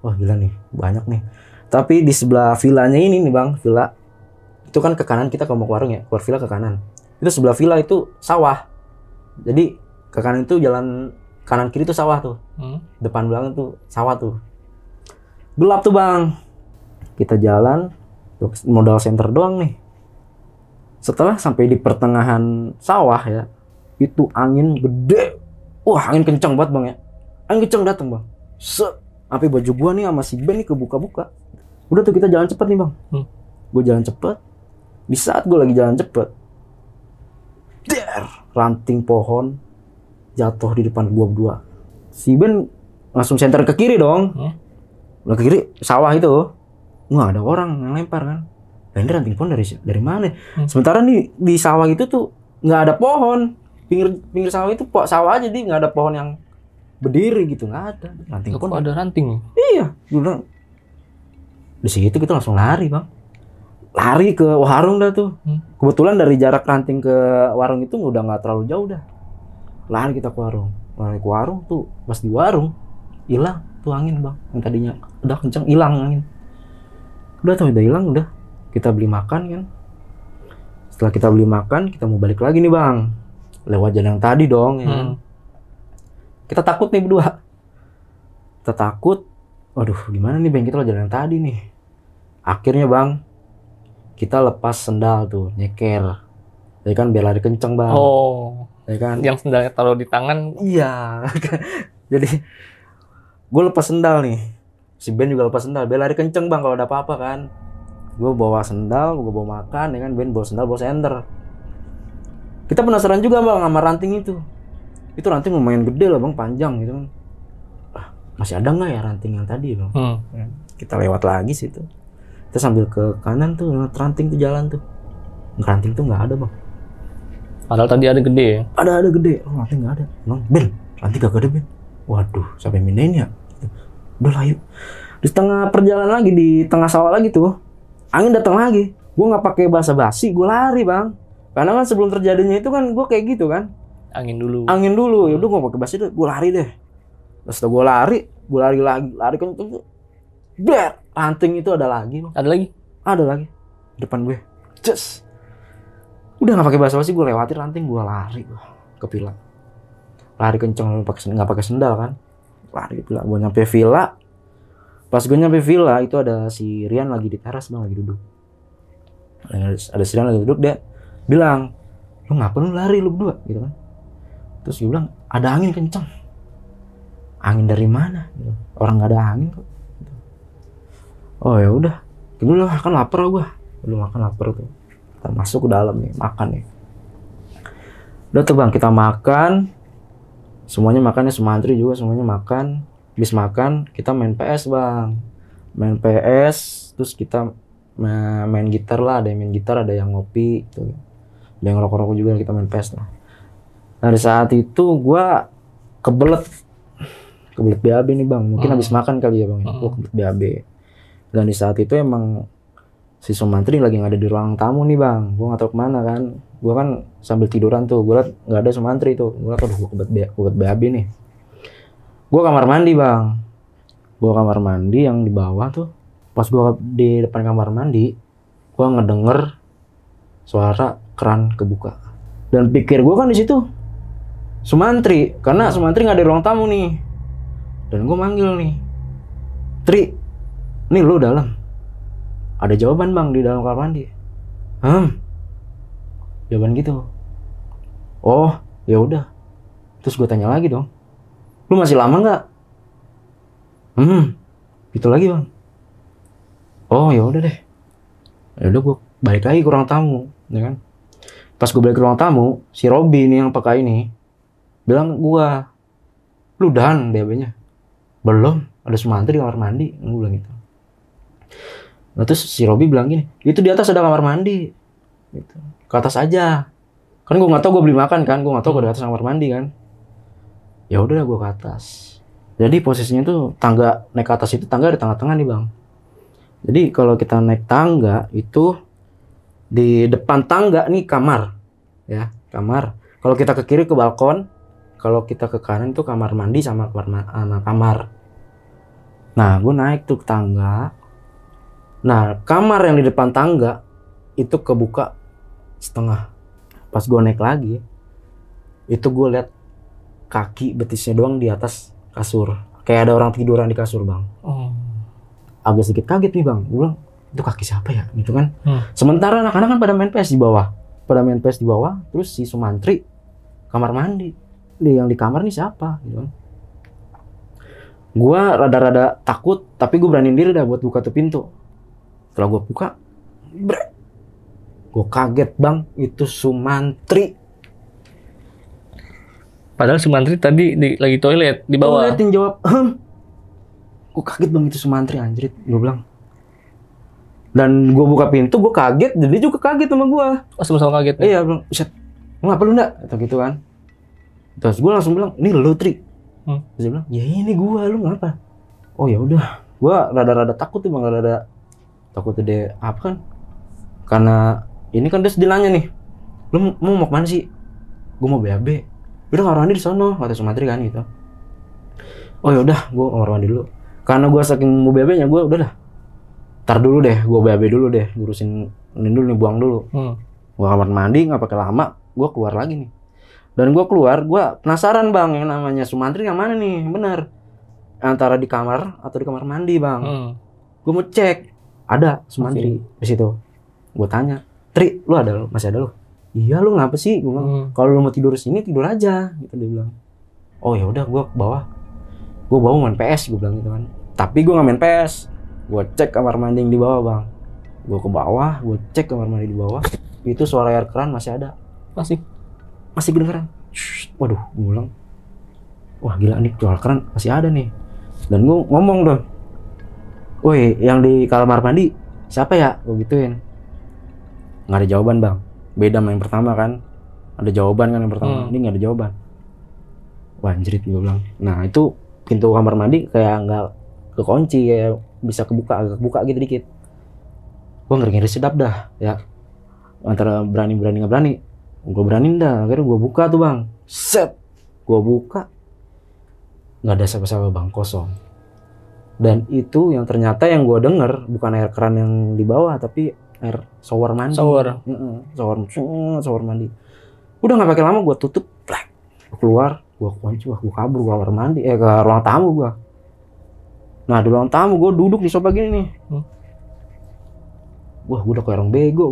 Wah gila nih, banyak nih. Tapi di sebelah villanya ini nih bang, villa itu kan ke kanan kita kalau mau ke warung ya, keluar villa ke kanan. Itu sebelah villa itu sawah. Jadi ke kanan itu jalan kanan kiri tuh sawah tuh. Depan belakang tuh sawah tuh. Gelap tuh bang. Kita jalan, modal senter doang nih. Setelah sampai di pertengahan sawah ya, itu angin gede. Wah angin kencang banget bang ya. Angin kencang datang bang. Sampai baju gua nih sama si Ben nih kebuka-buka. Udah tuh kita jalan cepet nih bang. Gue jalan cepet. Di saat gue lagi jalan cepet, ranting pohon jatuh di depan gua berdua. Si Ben langsung senter ke kiri dong. Ke kiri sawah itu. Nggak ada orang yang lempar kan. Nah, ini ranting pohon dari mana? Sementara nih di sawah itu tuh nggak ada pohon. Pinggir sawah itu sawah aja, jadi nggak ada pohon yang berdiri gitu, nggak ada. Ranting pohon. Kok ada ranting? Iya, gue bilang. Di situ kita langsung lari bang. lari ke warung dah tuh. Kebetulan dari jarak ranting ke warung itu udah nggak terlalu jauh dah. Lari kita ke warung. Lari ke warung tuh, pas di warung hilang tuh angin bang. Yang tadinya udah kenceng hilang angin. Udah tuh udah hilang udah. Kita beli makan kan. Setelah kita beli makan, kita mau balik lagi nih bang. Lewat jalan yang tadi dong ya kan. Kita takut nih berdua. Kita takut. Waduh gimana nih bang, kita lewat jalan yang tadi nih. Akhirnya bang, kita lepas sendal tuh, nyeker. Ya kan biar lari kenceng bang. Oh. Ya kan. Yang sendalnya taruh di tangan. Iya. Jadi gue lepas sendal nih. Si Ben juga lepas sendal. Biar lari kenceng bang kalau ada apa-apa kan. Gue bawa sendal, gue bawa makan, ya kan. Ben bawa sendal, bawa senter. Kita penasaran juga bang sama ranting itu. Itu ranting lumayan gede lah bang, panjang gitu kan. Masih ada nggak ya ranting yang tadi bang? Kita lewat lagi situ. Kita sambil ke kanan tuh, lewat ranting tuh jalan tuh. Ranting tuh nggak ada bang. Padahal tadi ada gede ya? Ada gede. Oh ranting nggak ada. Bang, Ben, ranting gak ada Ben. Waduh, sampai mindahin ya. Udah lah yuk. Di tengah perjalanan lagi, di tengah sawah lagi tuh, angin datang lagi. Gue nggak pakai basa-basi, gue lari bang. Karena kan sebelum terjadinya itu kan gue kayak gitu kan. Angin dulu. Ya udah gue pakai basi deh, gue lari deh. Terus gue lari lagi kenceng. Bler, ranting itu ada lagi bang. Ada lagi depan gue. Just udah nggak pakai basa-basi, gue lewatin ranting, gue lari gue ke villa. Lari kenceng, nggak pakai sendal kan. Lari ke villa, gue nyampe villa. Pas gue nyampe villa itu ada si Rian lagi di teras bang, lagi duduk. Ada si Rian lagi duduk, dia bilang, lu ngapain lu lari lu berdua gitu kan. Terus gue bilang, ada angin kenceng. Angin dari mana? Orang nggak ada angin kok. Oh ya udah, gue bilang kan lapar gue. Udah makan lapar tuh. Kita masuk ke dalam nih, makan nih. Udah tuh bang, kita makan. Semuanya makannya semantri juga, semuanya makan. Habis makan, kita main PS bang. Main PS, terus kita main gitar lah. Ada yang main gitar, ada yang ngopi. Gitu. Ada yang rokok-rokok juga, kita main PS lah. Nah di saat itu gue kebelet BAB nih bang. Mungkin habis makan kali ya bang. Gue kebelet BAB. Dan di saat itu emang si Sumantri lagi nggak ada di ruang tamu nih bang. Gue nggak tahu kemana kan. Gue kan sambil tiduran tuh. Gue liat nggak ada Sumantri tuh. Gue liat aduh gue kebelet BAB nih. Gue kamar mandi bang. Gue kamar mandi yang di bawah tuh. Pas gue di depan kamar mandi, gue ngedenger suara keran kebuka. Dan pikir gue kan di situ Sumantri, karena Sumantri nggak ada di ruang tamu nih. Dan gue manggil nih, Tri, nih lu dalam. Ada jawaban bang di dalam kamar mandi. Jawaban gitu. Oh, ya udah. Terus gue tanya lagi dong, lu masih lama nggak? Gitu lagi bang. Oh ya udah deh. Ya udah gue balik lagi ke ruang tamu, ya kan? Pas gue balik ke ruang tamu, si Robi nih yang pakai ini bilang gua, lu udahan BAB-nya? Belum, ada Sumantri di kamar mandi. Gue bilang gitu. Nah terus si Robi bilang gini, itu di atas ada kamar mandi. Gitu. Ke atas aja. Kan gue nggak tahu gue beli makan kan, gue nggak tahu gue di atas kamar mandi kan. Ya udah gue ke atas. Jadi posisinya tuh tangga, naik ke atas itu tangga di tengah-tengah nih bang. Jadi kalau kita naik tangga itu di depan tangga nih kamar, ya kamar. Kalau kita ke kiri ke balkon, kalau kita ke kanan itu kamar mandi sama kamar. Nah gue naik tuh ke tangga. Nah kamar yang di depan tangga itu kebuka setengah. Pas gue naik lagi, itu gue lihat kaki betisnya doang di atas kasur. Kayak ada orang tiduran di kasur bang. Agak sedikit kaget nih bang. Gue bilang, itu kaki siapa ya? Gitu kan. Sementara anak-anak kan pada main PS di bawah. Terus si Sumantri kamar mandi. Yang di kamar nih siapa? Gitu kan. Gue rada-rada takut, tapi gue beraniin diri dah buat buka tuh pintu. Setelah gue buka, gue kaget bang, itu Sumantri. Padahal Sumantri tadi lagi toilet di bawah. Toilet yang jawab, gue kaget bang, itu Sumantri anjrit, gue bilang. Dan gue buka pintu, gue kaget, jadi juga kaget sama gue. Oh sama-sama kaget. Iya, bilang, "Buset, lu ngapa lu ndak?" Atau gitu kan. Terus gue langsung bilang, "Ini lu Tri." Terus dia bilang, "Ya ini gue, lu ngapa?" Oh ya udah, gue rada-rada takut tuh bang, rada-rada takut dia apa kan. Karena ini kan dia nanya nih, lu mau kemana sih? Gue mau BAB. Udah kamar mandi di sono, kata Sumantri kan gitu. Oh yaudah, gue kamar mandi dulu. Karena gue saking mau BAB-nya, gue udah dah. Ntar dulu deh, gue BAB dulu deh, ngurusin ini dulu nih, buang dulu. Gue kamar mandi, nggak pakai lama, gue keluar lagi nih. Dan gue keluar, gue penasaran bang, yang namanya Sumantri yang mana nih, bener. Antara di kamar atau di kamar mandi bang. Gue mau cek, ada Sumantri di situ. Gue tanya, Tri, lu ada, masih ada lu? Iya, lu ngapa sih? Gue bilang, kalau lu mau tidur sini tidur aja, gitu dia bilang. Oh ya udah, gue ke bawah. Gue bawa main PS, gue bilang gitu kan. Tapi gue nggak main PS. Gue cek kamar mandi yang di bawah bang. Gue ke bawah, gue cek kamar mandi di bawah. Itu suara air keran masih ada. Masih kedengeran. Waduh, gue bilang, wah gila nih, suara keran masih ada nih. Dan gue ngomong dong, woi yang di kamar mandi siapa ya? Gue gituin. Nggak ada jawaban bang. Beda sama yang pertama kan. Ada jawaban kan yang pertama. Ini nggak ada jawaban. Wah anjrit, gue bilang. Nah itu pintu kamar mandi kayak nggak kekunci, kayak bisa kebuka, agak kebuka gitu dikit. Gue ngeri-ngeri sedap dah ya. Antara berani nggak berani. Gue beraniin dah. Akhirnya gue buka tuh bang. Set. Gue buka. Nggak ada siapa-siapa bang, kosong. Dan itu yang ternyata yang gue denger bukan air keran yang di bawah, tapi air shower mandi. Shower mandi. Udah nggak pakai lama gue tutup, plak. Keluar, gue kunci, gue kabur ke kamar mandi, ke ruang tamu gue. Nah di ruang tamu gue duduk di sofa gini nih. Wah gue udah kayak orang bego,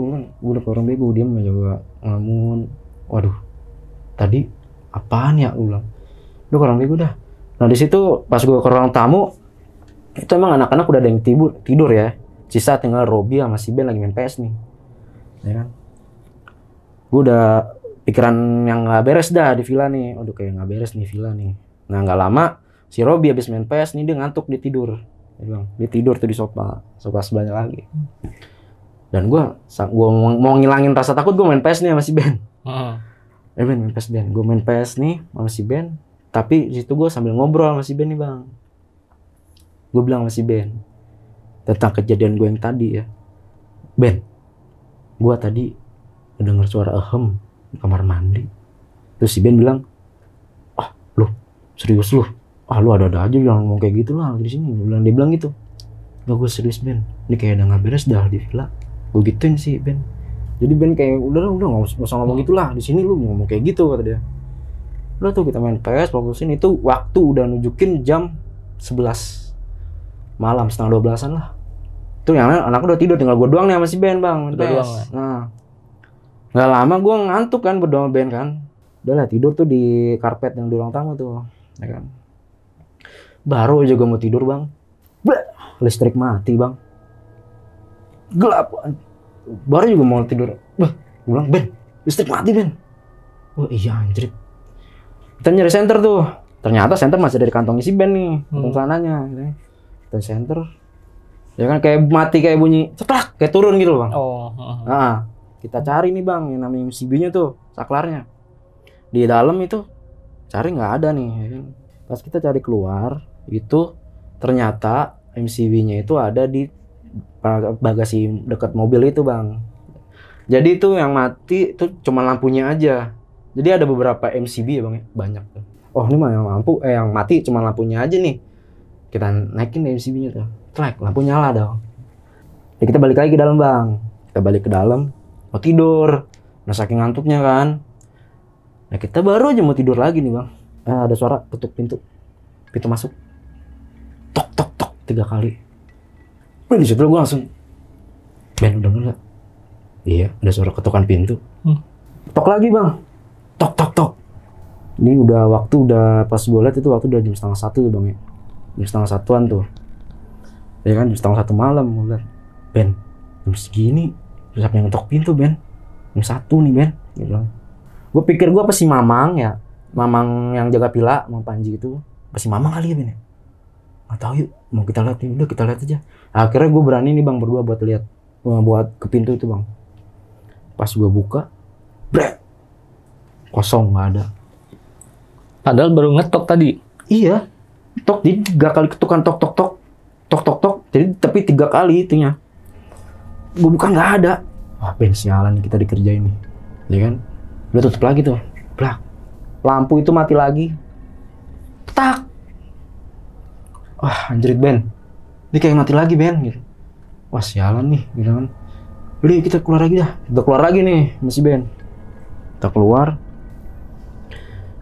diam aja gue ngelamun. Waduh, tadi apaan ya, gue bilang. Udah kayak orang bego dah. Nah di situ pas gue ke ruang tamu, itu emang anak-anak udah ada yang tidur ya. Sisa tinggal Robi sama si Ben lagi main PS nih, ya kan? Gue udah pikiran yang nggak beres dah di villa nih. Aduh kayak nggak beres nih villa nih. Nah nggak lama si Robi habis main PS nih, dia ngantuk, dia tidur. Dia tidur tuh di sofa sebelahnya lagi. Dan gue mau ngilangin rasa takut, gue main PS nih sama si Ben. Ben main PS Ben. Gue main PS nih sama si Ben. Tapi di situ gue sambil ngobrol sama si Ben nih bang. Gue bilang sama si Ben tentang kejadian gue yang tadi ya. Ben, gue tadi dengar suara ehem di kamar mandi. Terus si Ben bilang, ah lu serius lu? Ah lu ada-ada aja yang ngomong kayak gitu lah di sini. Dia bilang gitu. Gak, gue serius Ben. Ini kayak ada nggak beres dah di villa. Gue gituin sih Ben. Jadi Ben kayak udah nggak usah ngomong gitulah. Di sini lu ngomong kayak gitu kata dia. Udah tuh kita main PS, fokusin. Itu waktu udah nunjukin jam 11 malam, setengah 12-an lah. Itu yang anak udah tidur, tinggal gue doang nih sama si Ben bang. Doang, nah nggak lama gue ngantuk kan berdua sama Ben kan. Udah lah tidur tuh di karpet yang di ruang tamu tuh, ya kan. Baru aja gue mau tidur bang, listrik mati bang, gelap. Baru juga mau tidur, gue bilang Ben, listrik mati Ben. Oh iya anjrit. Kita nyari senter tuh, ternyata senter masih dari kantongnya si Ben nih, kantong celananya. Kita senter, ya kan kayak mati, kayak bunyi cetak, kayak turun gitu bang. Nah, kita cari nih bang, yang namanya MCB-nya tuh, saklarnya. Di dalam itu cari nggak ada nih. Ya kan? Pas kita cari keluar, itu ternyata MCB-nya itu ada di bagasi dekat mobil itu bang. Jadi itu yang mati itu cuma lampunya aja. Jadi ada beberapa MCB ya bang, banyak tuh. Oh ini mah yang mati cuma lampunya aja nih. Kita naikin MCB-nya tuh, trek, lampu nyala dong. Ya kita balik lagi ke dalam bang. Kita balik ke dalam, mau tidur. Nah saking ngantuknya kan. Nah kita baru aja mau tidur lagi nih bang. Ada suara ketuk pintu masuk. Tok tok tok 3 kali. Nah di situ gue langsung, Ben udah nggak? Iya, ada suara ketukan pintu. Tok lagi bang. Tok tok tok. Ini udah pas gue liat itu waktu udah jam 12:30 bang ya. Jam 12:30-an tuh. Ya kan, jam 12:30 malam gue liat. Ben, jam segini siapa yang ngetok pintu Ben? Jam 1 nih Ben. Gitu. Gue pikir gue pasti Mamang ya. Mamang yang jaga villa, Mang Panji itu. Pasti Mamang kali ya Ben ya? Gak tau yuk, mau kita lihat nih. Udah kita lihat aja. Akhirnya gue berani nih bang berdua buat lihat. Buat ke pintu itu bang. Pas gue buka, brek, kosong, nggak ada. Padahal baru ngetok tadi. Iya, tok, jadi 3 kali ketukan tok tok tok, tok tok tok. Jadi tapi 3 kali itunya. Gue buka nggak ada. Wah Ben, sialan nih, kita dikerjain nih, ya kan? Udah tutup lagi tuh, plak. Lampu itu mati lagi, tak. Wah anjrit Ben, ini kayak mati lagi Ben gitu. Wah sialan nih, gitu kan. Udah kita keluar lagi dah. Kita keluar lagi nih, masih Ben. Kita keluar.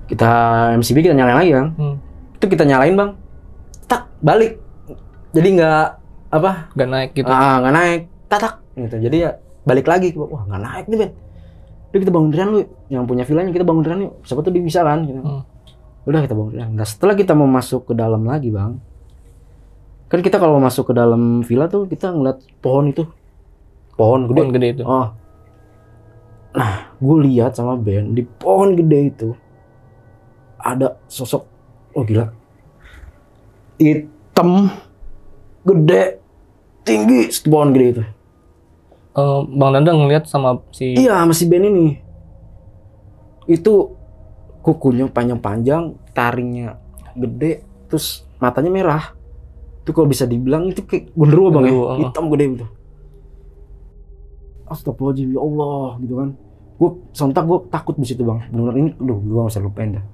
Kita MCB kita nyalain lagi bang. Itu kita nyalain bang. Tak balik. Jadi nggak apa? Nggak naik gitu. Nggak naik. Tak gitu. Jadi ya balik lagi. Wah nggak naik nih Ben. Udah kita bangun dirian lu. Yang punya villanya kita bangun dirian yuk. Siapa tuh dia bisa kan? Gitu. Udah kita bangun dirian. Nah setelah kita mau masuk ke dalam lagi bang. Kan kita kalau masuk ke dalam villa tuh kita ngeliat pohon itu. Pohon gede itu. Oh. Nah, gue lihat sama Ben di pohon gede itu ada sosok, oh gila, hitam, gede, tinggi, pohon gede itu. Bang Dandang ngeliat sama si. Iya, sama si Ben ini. Itu kukunya panjang-panjang, taringnya gede, terus matanya merah. Itu kalau bisa dibilang itu kayak genderuwo bang ya, hitam gede gitu. Astagfirullahaladzim, ya Allah gitu kan. Gue sontak gue takut di situ bang. Benar ini, gue gak usah lupain dah.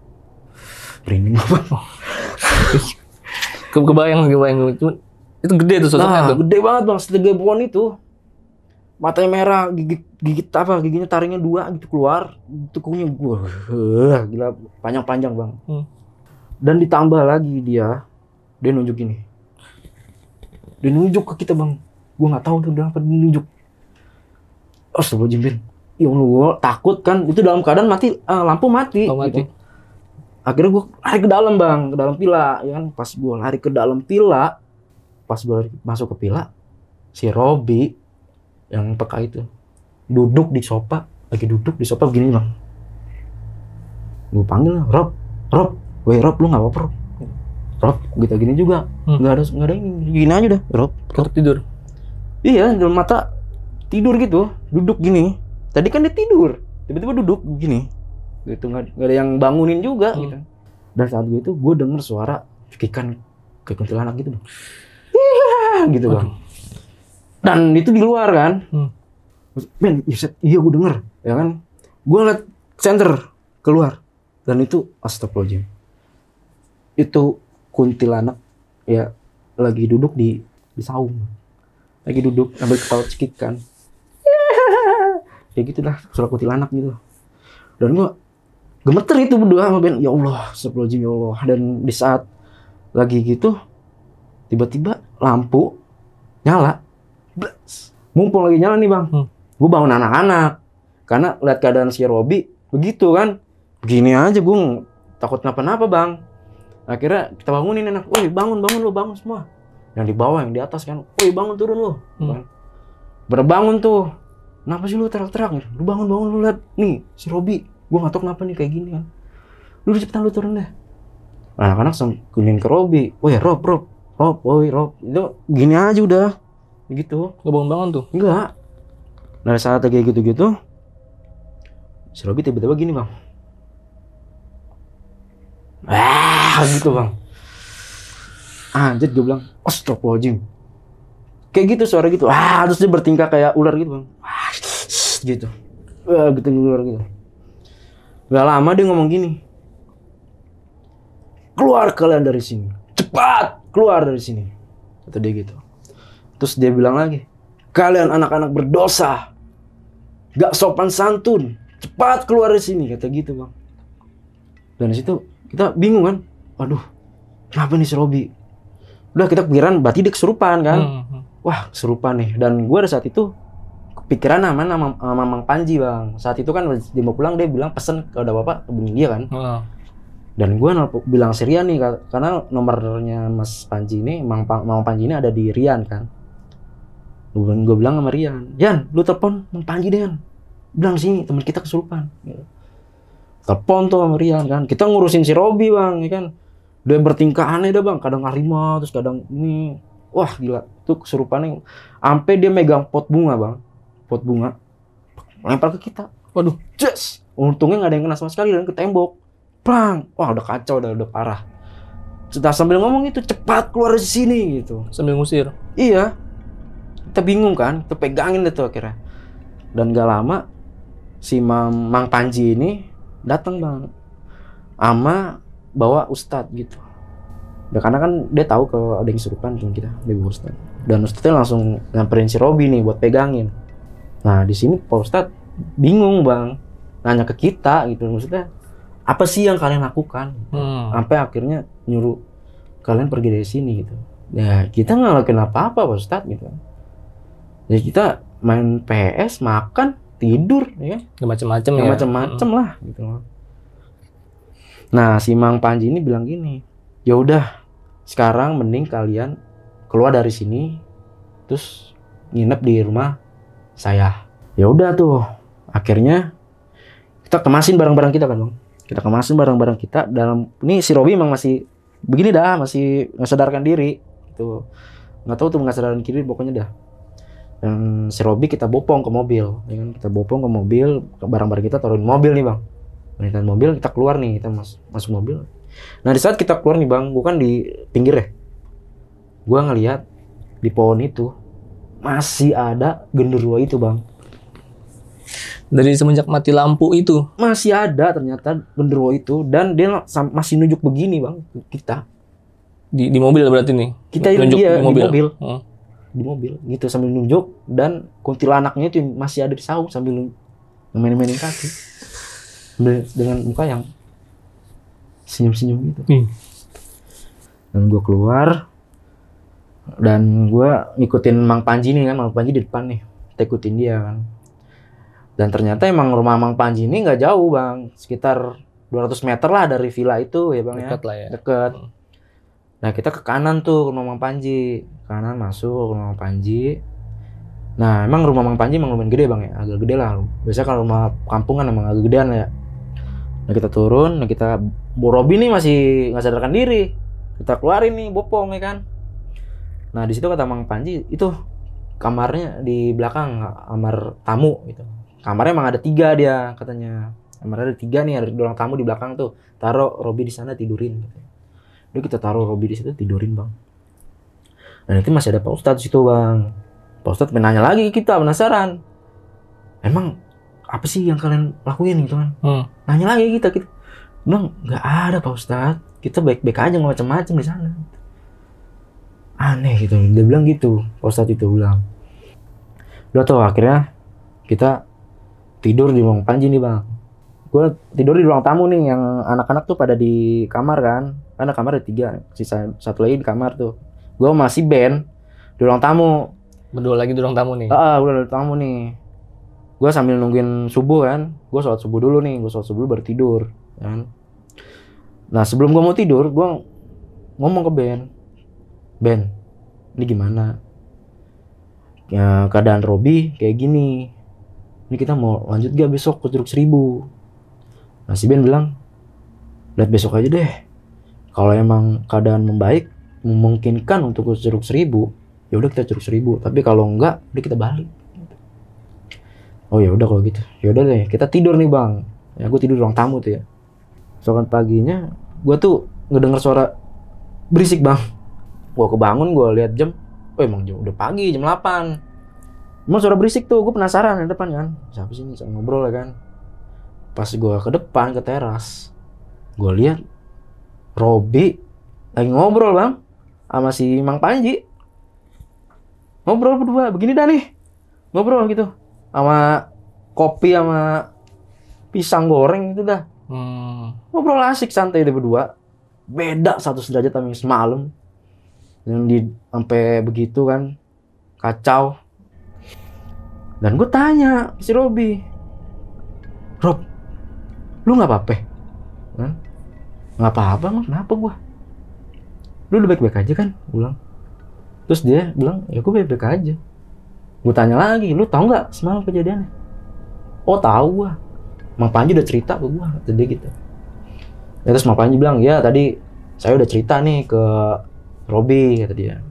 Merinding bang. Kebayang. Cuman itu gede tuh sosoknya tuh. Gede banget bang, setegah pohon itu. Matanya merah, giginya taringnya 2 gitu keluar. Itu kukunya gila panjang-panjang bang. Dan ditambah lagi dia nunjuk gini. Dia nunjuk ke kita bang. Gue nggak tahu tuh apa dia nunjuk. Astagfirullahaladzim Ben. Ya Allah, takut kan. Itu dalam keadaan mati, lampu mati. Gitu. Akhirnya gue lari ke dalam bang, ke dalam villa. Ya kan? Pas gue lari ke dalam villa, pas gue masuk ke villa, si Robi yang peka itu duduk di sofa, begini bang. Gue panggil Rob, weh Rob, lu nggak apa-apa Rob, gitu gini juga, nggak ada ini, gini aja dah, Rob. Tidur. Iya, dalam mata tidur gitu, duduk gini. Tadi kan dia tidur, tiba-tiba duduk gini, gitu nggak ada yang bangunin juga gitu. Dan saat itu gue denger suara cekikan kayak kuntilanak gitu, gitu bang. Dan itu di luar kan, Ben, iya gue denger, ya kan. Gue liat center keluar, dan itu astagfirullahaladzim, itu kuntilanak ya lagi duduk di saung, lagi duduk sambil ketawa cekikan. Ya gitulah, suara kuntilanak gitu. Dan gue gemeter itu berdua sama Ben, ya Allah, astagfirullahaladzim ya Allah. Dan di saat lagi gitu, tiba-tiba lampu nyala. Mumpung lagi nyala nih bang, gue bangun anak-anak. Karena lihat keadaan si Robi begitu kan, begini aja gue takut kenapa-napa bang. Akhirnya kita bangunin anak, woi bangun lu, bangun semua. Yang di bawah, yang di atas kan, woi bangun turun lu. Berbangun tuh, kenapa sih lu teriak-teriak? Lu bangun lu lihat nih si Robi, gue nggak tahu kenapa nih kayak gini kan. Lu cepetan lu turun deh. Anak-anak kunin ke Robi, woi Rob, itu gini aja udah. Gitu. Gak bangun-bangun tuh? Enggak. Nah saat kayak gitu-gitu, si Robi tiba-tiba gini bang. Gitu bang. Anjir gue bilang, astagfirullahaladzim. Kayak gitu suara gitu. Terus dia bertingkah kayak ular gitu bang. Gitu. Gitu ular gitu. Gak lama dia ngomong gini. Keluar kalian dari sini. Cepat keluar dari sini. Kata dia gitu. Terus dia bilang lagi, kalian anak-anak berdosa, gak sopan santun, cepat keluar dari sini, kata gitu bang. Dan di situ kita bingung kan, waduh, kenapa nih si Robi? Udah kita pikiran, berarti dia kesurupan kan? Wah kesurupan nih. Dan gue ada saat itu kepikiran nama Mang Panji bang. Saat itu kan dia mau pulang dia bilang pesen ke ada bapak hubungin dia kan. Dan gue bilang si Rian nih, karena nomornya Mas Panji ini, Mang Panji ini ada di Rian kan. Gue bilang sama Rian, Yan, lu telepon Mang Panji deh Yan. Bilang sini teman kita kesurupan. Telepon tuh sama Rian kan. Kita ngurusin si Robi bang, ya kan. Dia bertingkah aneh dah bang. Kadang harimau, terus kadang ini. Wah gila, tuh kesurupannya. Sampai dia megang pot bunga bang. Pot bunga. Lempar ke kita. Waduh, just. Untungnya nggak ada yang kena sama sekali dan ke tembok. Plang. Wah udah kacau, udah parah. Sudah sambil ngomong itu, cepat keluar dari sini gitu. Sambil ngusir. Iya. Kita bingung kan, kita pegangin deh tuh akhirnya. Dan gak lama si Mang Panji ini datang bang, ama bawa ustadz gitu. Ya, karena kan dia tahu kalau ada yang kesurupan cuma kita, dia bawa ustadz. Dan ustadznya langsung nyamperin si Robi nih buat pegangin. Nah di sini Pak Ustadz bingung bang, nanya ke kita gitu, maksudnya apa sih yang kalian lakukan? Sampai akhirnya nyuruh kalian pergi dari sini gitu. Ya kita nggak lakuin apa-apa Pak Ustadz gitu. Ya kita main PS, makan, tidur, ya. Gak macem-macem ya. Gak macem-macem lah gitu. Nah si Mang Panji ini bilang gini, ya udah sekarang mending kalian keluar dari sini, terus nginep di rumah saya. Ya udah tuh, akhirnya kita kemasin barang-barang kita kan bang. Kita kemasin barang-barang kita dalam. Ini si Robi emang masih begini dah, masih nggak sadarkan diri. Tuh nggak tahu tuh nggak sadarkan diri pokoknya dah. Dan si Robi kita bopong ke mobil, ya kan? Kita bopong ke mobil, barang-barang kita taruhin mobil nih bang. Dari mobil kita keluar nih, kita masuk mobil. Nah di saat kita keluar nih bang, bukan di pinggir ya, gua ngelihat di pohon itu masih ada genderuwo itu bang. Dari semenjak mati lampu itu Masih ada ternyata genderuwo itu, dan dia masih nunjuk begini bang kita. Di mobil berarti nih. Kita nunjuk dia di mobil. Di mobil gitu sambil nunjuk, dan kuntilanaknya itu masih ada di saung sambil main-mainin kaki dengan muka yang senyum-senyum gitu. Dan gue keluar dan gue ngikutin Mang Panji nih kan, Mang Panji di depan nih, kita ikutin dia kan. Dan ternyata emang rumah Mang Panji ini nggak jauh bang, sekitar 200 meter lah dari villa itu ya bang. Dekat lah ya. Deket. Nah kita ke kanan tuh ke rumah Mang Panji, kanan masuk ke rumah Mang Panji. Nah emang rumah Mang Panji emang lumayan gede bang ya, agak gede lah. Biasanya kalau rumah kampungan emang agak gedean lah ya. Nah kita turun, nah kita Robi nih masih nggak sadarkan diri, kita keluarin nih bopong ya kan. Nah di situ kata Mang Panji itu kamarnya di belakang, kamar tamu gitu. Kamarnya emang ada 3 dia katanya, kamarnya ada 3 nih, ada ruang tamu di belakang tuh. Taruh Robi di sana tidurin. Udah kita taruh Robi di situ tidurin bang. Dan itu masih ada Pak Ustadz di situ bang. Pak Ustadz menanya lagi kita, penasaran. Emang apa sih yang kalian lakuin gitu kan? Nanya lagi kita bilang nggak ada Pak Ustadz. Kita baik-baik aja nggak macam-macam di sana. Aneh gitu. Dia bilang gitu. Pak Ustadz itu bilang. Udah tuh akhirnya kita tidur di ruang Panji nih bang. Gue tidur di ruang tamu nih, yang anak-anak tuh pada di kamar kan. Karena kamar ada 3, sisa 1 lagi di kamar tuh. Gue masih band di ruang tamu. Berdua lagi di ruang tamu nih. Udah di ruang tamu nih. Gue sambil nungguin subuh kan. Gue sholat subuh dulu nih. Gue sholat subuh baru tidur kan. Nah sebelum gue mau tidur, gue ngomong ke Ben, ini gimana? Ya, keadaan Robi kayak gini. Ini kita mau lanjut gak besok ke Curug Seribu? Nah si Ben bilang, lihat besok aja deh. Kalau emang keadaan membaik, memungkinkan untuk ke Curug Seribu, ya udah kita Curug Seribu. Tapi kalau enggak, udah kita balik. Oh ya udah kalau gitu. Ya udah deh, kita tidur nih bang. Ya gue tidur di ruang tamu tuh ya. Soalnya paginya, gue tuh ngedenger suara berisik bang. Gue kebangun, gue lihat jam. Oh emang udah pagi, jam 8. Emang suara berisik tuh, gue penasaran di depan kan. Siapa sih ini ngobrol ya kan. Pas gue ke depan, ke teras, gue lihat Robi lagi ngobrol bang sama si Mang Panji. Ngobrol berdua, begini dah nih. Ngobrol gitu. Sama kopi sama pisang goreng gitu dah. Ngobrol asik santai deh berdua. Beda 1 derajat sama yang semalam. Yang di sampai begitu kan. Kacau. Dan gue tanya si Robi, Rob, lu nggak apa-apa? Nggak apa-apa, mah kenapa gue? Lu udah baik-baik aja kan? Gue bilang. Terus dia bilang, ya gue baik-baik aja. Gue tanya lagi, lu tahu nggak semalam kejadiannya? Oh tahu gue. Mang Panji udah cerita ke gue, kata dia gitu. Ya, terus Mang Panji bilang, ya tadi saya udah cerita nih ke Robi, kata dia.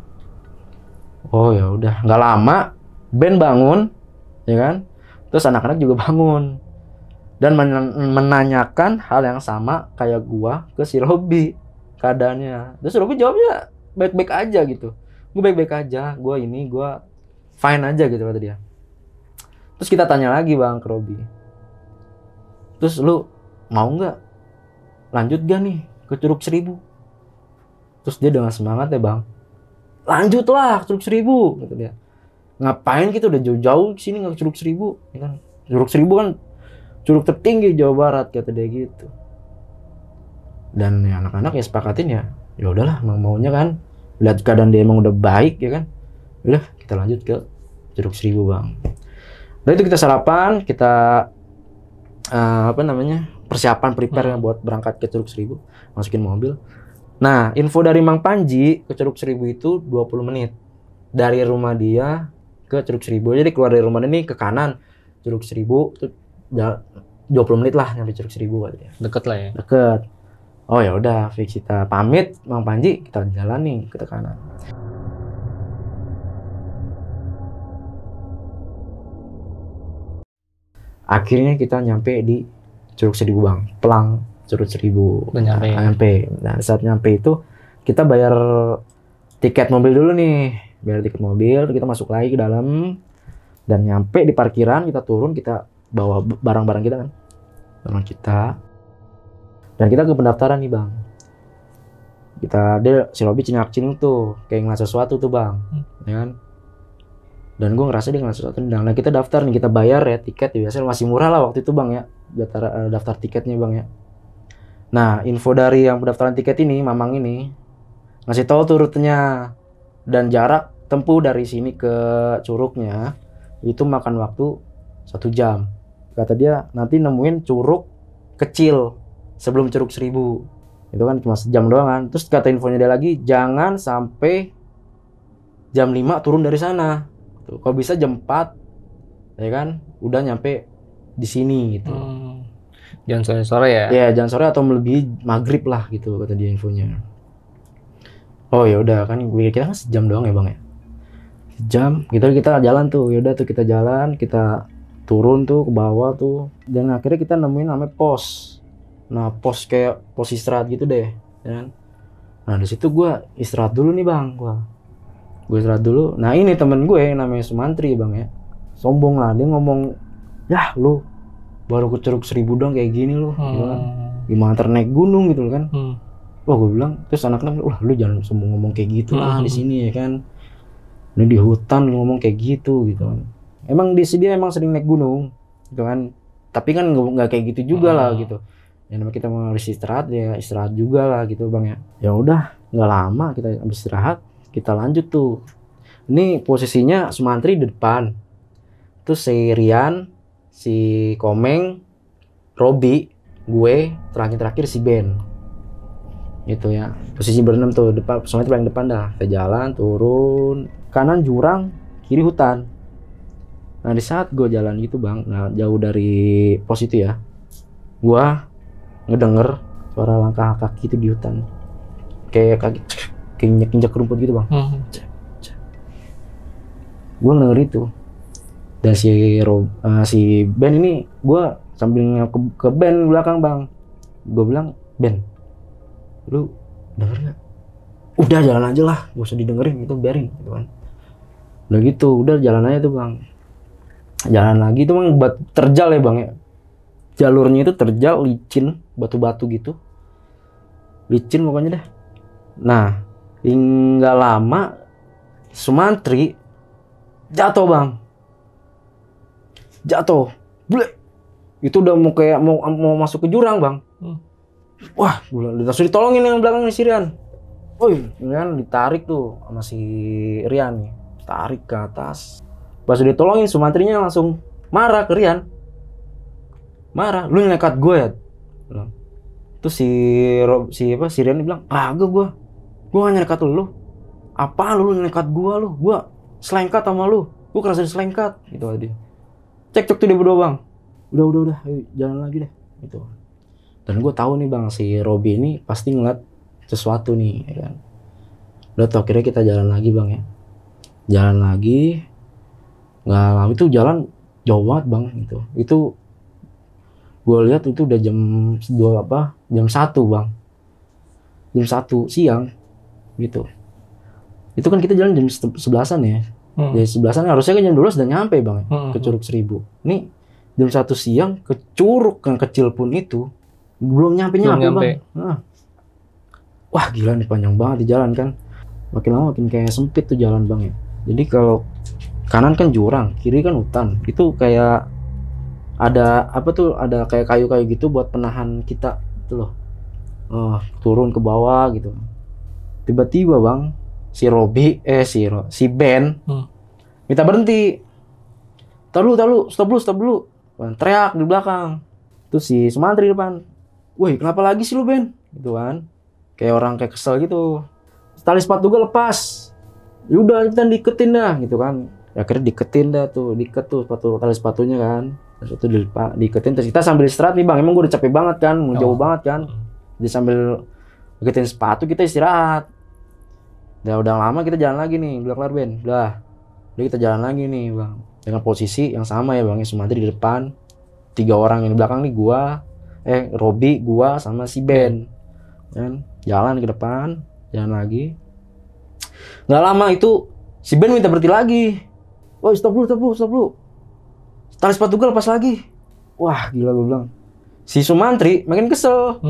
Oh ya udah, nggak lama Ben bangun, ya kan? Terus anak-anak juga bangun dan menanyakan hal yang sama kayak gua ke si Robi keadaannya. Terus Robi jawabnya baik-baik aja gitu. Gue baik-baik aja, gua fine aja gitu kata dia. Terus kita tanya lagi bang ke Robi. Terus lu mau nggak lanjut gak nih ke Curug Seribu? Terus dia dengan semangat ya bang, lanjutlah ke Curug Seribu, gitu dia. Ngapain kita udah jauh-jauh sini nggak ke Curug Seribu? Ya kan? Curug Seribu kan curug tertinggi Jawa Barat, kata dia gitu. Dan ya, anak-anak ya sepakatin ya udahlah, maunya kan lihat keadaan dia emang udah baik ya kan, udah kita lanjut ke Curug Seribu bang. Dan itu kita sarapan, kita persiapan prepare buat berangkat ke Curug Seribu, masukin mobil. Nah, info dari Mang Panji ke Curug Seribu itu 20 menit dari rumah dia ke Curug Seribu. Jadi keluar dari rumah ini ke kanan Curug Seribu itu 20 menit lah nyampe Curug Seribu katanya. Deket lah ya. Deket. Oh ya udah, fix kita pamit Mang Panji, kita jalan nih ke kanan. Akhirnya kita nyampe di Curug Seribu bang, Pelang Curug Seribu. Udah nyampe. Nah saat nyampe itu kita bayar tiket mobil dulu nih, bayar tiket mobil, kita masuk lagi ke dalam dan nyampe di parkiran, kita turun, kita bawa barang-barang kita kan, barang kita, dan kita ke pendaftaran nih bang. Si Robi cinyak-cinyuk tuh, kayak ngeliat sesuatu tuh bang, ya kan? Dan gue ngerasa dia ngeliat sesuatu. Nah kita daftar nih, kita bayar ya tiket, ya biasanya masih murah lah waktu itu bang ya, daftar tiketnya bang ya. Nah info dari yang pendaftaran tiket ini, Mamang ini ngasih tahu tuh rutenya dan jarak tempuh dari sini ke curugnya itu makan waktu 1 jam. Kata dia nanti nemuin curug kecil sebelum Curug Seribu. Itu kan cuma sejam doang kan. Terus kata infonya dia lagi, jangan sampai jam 5 turun dari sana. Tuh, kalau bisa jam 4 ya kan udah nyampe di sini gitu. Jangan sore ya? Ya jangan sore atau melebihi maghrib lah gitu kata dia infonya. Oh ya udah kan, gue kira kan sejam doang ya bang ya. Jam kita jalan tuh, ya udah tuh kita jalan, kita turun tuh ke bawah tuh, dan akhirnya kita nemuin namanya pos. Nah pos kayak pos istirahat gitu deh, ya kan. Nah di situ gue istirahat dulu nih bang, gue istirahat dulu. Nah ini temen gue yang namanya Sumantri bang ya, sombong lah, dia ngomong, ya lu baru ke Curug Seribu dong kayak gini lu, gitu kan. Gimana naik gunung gitu kan. Wah gue bilang, terus anak-anak, wah lu jangan sombong ngomong kayak gitu lah di sini ya kan. Ini di hutan ngomong kayak gitu kan. Emang dia emang sering naik gunung gitu kan. Tapi kan nggak kayak gitu juga lah gitu. Ya namanya kita mau istirahat ya istirahat juga lah gitu bang ya. Ya udah nggak lama kita habis istirahat, kita lanjut tuh. Ini posisinya Sumantri di depan. Terus si Rian, si Komeng, Robi, gue, terakhir si Ben. Gitu ya. Posisi berenam tuh, depan, Sumantri paling depan dah. Kita jalan, turun, kanan jurang, kiri hutan. Nah di saat gue jalan gitu bang, nah jauh dari pos itu ya, gue ngedenger suara langkah kaki itu di hutan, kayak kaki injek rumput gitu bang. Gue denger itu, dan si Ben ini, gue sambil ke Ben belakang bang, gue bilang, Ben, lu denger nggak? Udah jalan aja lah, gak usah didengerin, itu biarin gitu kan. Udah gitu, udah jalan aja tuh bang. Jalan lagi itu bang, terjal ya bang ya. Jalurnya itu terjal, licin, batu-batu gitu. Licin pokoknya deh. Nah, nggak lama Sumantri jatuh bang. Jatuh. Blek. Itu udah mau masuk ke jurang bang. Wah, langsung ditolongin yang belakang si Rian. Woi, kan ditarik tuh sama si Rian nih. Tarik ke atas. Pas udah ditolongin, Sumantrinya langsung marah ke Rian. Marah, lu nekat gue ya? Terus si Rian bilang, kagak gue gak nyekat lu. Apaan lu nekat gue lu? Gue selengkat sama lu. Gue kerasa diselengkat. Gitu aja dia. Cekcok tuh dia berdua bang. Udah, ayo jalan lagi deh. Gitu. Dan gue tahu nih bang, si Robi ini pasti ngeliat sesuatu nih, ya kan. Udah tau, akhirnya kita jalan lagi bang ya. Jalan lagi. Nggak lama itu jalan jauh banget bang gitu. Itu gue lihat itu udah jam 1 bang. Jam 1 siang gitu. Itu kan kita jalan jam 11-an ya. Dari 11-an harusnya kan jam 12 udah nyampe bang ya, ke Curug Seribu. Nih jam 1 siang ke curug yang kecil pun itu belum nyampe bang. Nah. Wah gila nih, panjang banget di jalan kan. Makin lama makin kayak sempit tuh jalan bang ya. Jadi kalau kanan kan jurang, kiri kan hutan. Itu kayak ada apa tuh, ada kayak kayu-kayu gitu buat penahan kita tuh loh. Turun ke bawah gitu. Tiba-tiba bang, si Ben minta berhenti. Tar lu, stop dulu. Teriak di belakang. Terus si Sumantri depan, "Woi, kenapa lagi sih lu, Ben?" Gitu kan. Kayak orang kayak kesel gitu. Tali sepatu gue lepas. Yaudah kita diketin dah gitu kan. Akhirnya diketin dah tuh, diket tuh tali sepatunya kan. Terus itu diketin, terus kita sambil istirahat nih bang. Emang gue udah capek banget kan, jauh banget kan. Jadi sambil diketin sepatu kita istirahat. Udah lama kita jalan lagi nih, udah kelar Ben. Udah kita jalan lagi nih bang. Dengan posisi yang sama ya bang, Sumantri di depan. 3 orang yang di belakang nih Robi, gua sama si Ben. Kan? Jalan ke depan, jalan lagi. Nggak lama itu si Ben minta berhenti lagi. "Woi, stop dulu. Tali sepatu gue lepas lagi." Wah gila gue bilang. Si Sumantri makin kesel.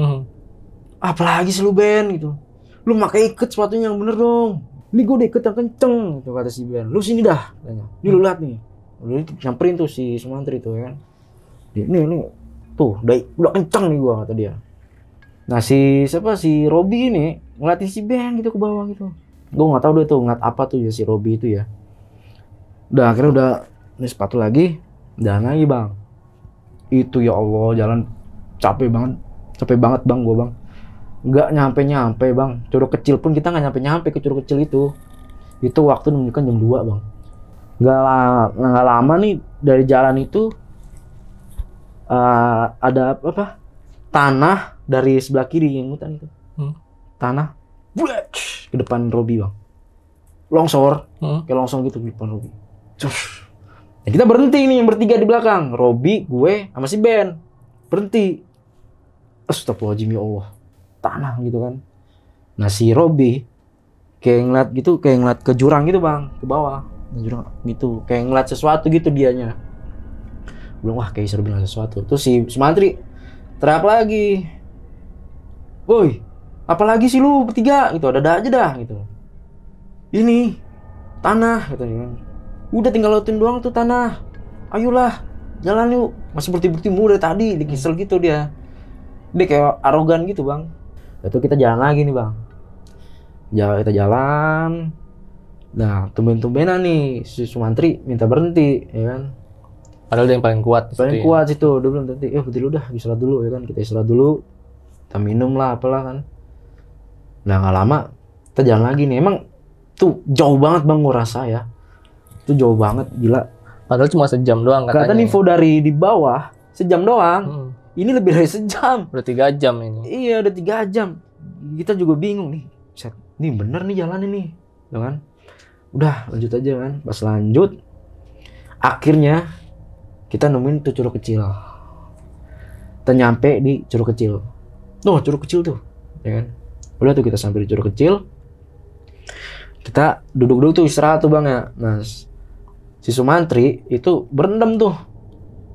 "Apalagi sih lu Ben?" gitu. "Lu pakai iket sepatunya yang bener dong. Ini gue udah iket yang kenceng," gitu kata si Ben. "Lu sini dah," katanya. "Ini lu lihat nih." Udah nyamperin tuh si Sumantri tuh kan. Ini tuh udah kenceng nih gua, kata dia. Nah si Robi ini ngeliatin si Ben gitu ke bawah gitu. Gue nggak tahu dia tuh ngeliat apa tuh ya si Robi itu ya. Udah akhirnya ini sepatu lagi, jalan lagi bang. Itu ya Allah, jalan capek banget bang gue bang. Nggak nyampe bang. Curug kecil pun kita nggak nyampe ke curug kecil itu. Itu waktu menunjukkan jam 2 bang. Nggak lama nih dari jalan itu ada apa? Tanah dari sebelah kiri yang hutan itu. Tanah ke depan Robi bang. Longsor, kayak longsor gitu di depan Robi. Ya, kita berhenti nih yang bertiga di belakang. Robi, gue, sama si Ben. Berhenti. Astagfirullahaladzim ya Allah. Tanah gitu kan. Nah si Robi kayak ngeliat ke jurang gitu bang, ke bawah. Jurang gitu, kayak ngeliat sesuatu gitu dianya. Belum, wah kayak seru bilang sesuatu. Terus si Sumantri teriak lagi, "Woi, apalagi sih lu bertiga?" Gitu, ada aja dah gitu. "Ini tanah," katanya. "Udah tinggal lautin doang tuh tanah. Ayolah, jalan yuk." Masih bertimu dari tadi, dikisel gitu dia. Dia kayak arogan gitu bang. Itu kita jalan lagi nih bang. Kita jalan. Nah, tumben-tumbenan nih si Sumantri minta berhenti, ya kan? Padahal dia yang paling kuat. Paling kuat situ. Dia bilang berhenti. Berhenti dulu dah, istirahat dulu ya kan? Kita istirahat dulu. Kita minum lah, apalah kan. Nah, nggak lama kita jalan lagi nih. Emang tuh jauh banget bang, gue rasa ya. Itu jauh banget, gila. Padahal cuma sejam doang katanya. Kata info dari di bawah, sejam doang. Ini lebih dari sejam. Udah 3 jam ini. Iya, udah 3 jam. Kita juga bingung nih. Ini bener nih jalan ini, ya kan? Udah lanjut aja kan. Pas lanjut, akhirnya kita nemuin tuh curug kecil. Kita nyampe di curug kecil. Tuh curug kecil tuh, ya kan? Udah tuh kita sampai di curug kecil. Kita duduk-duduk tuh istirahat tuh bang ya. Nah si Sumantri itu berendam tuh,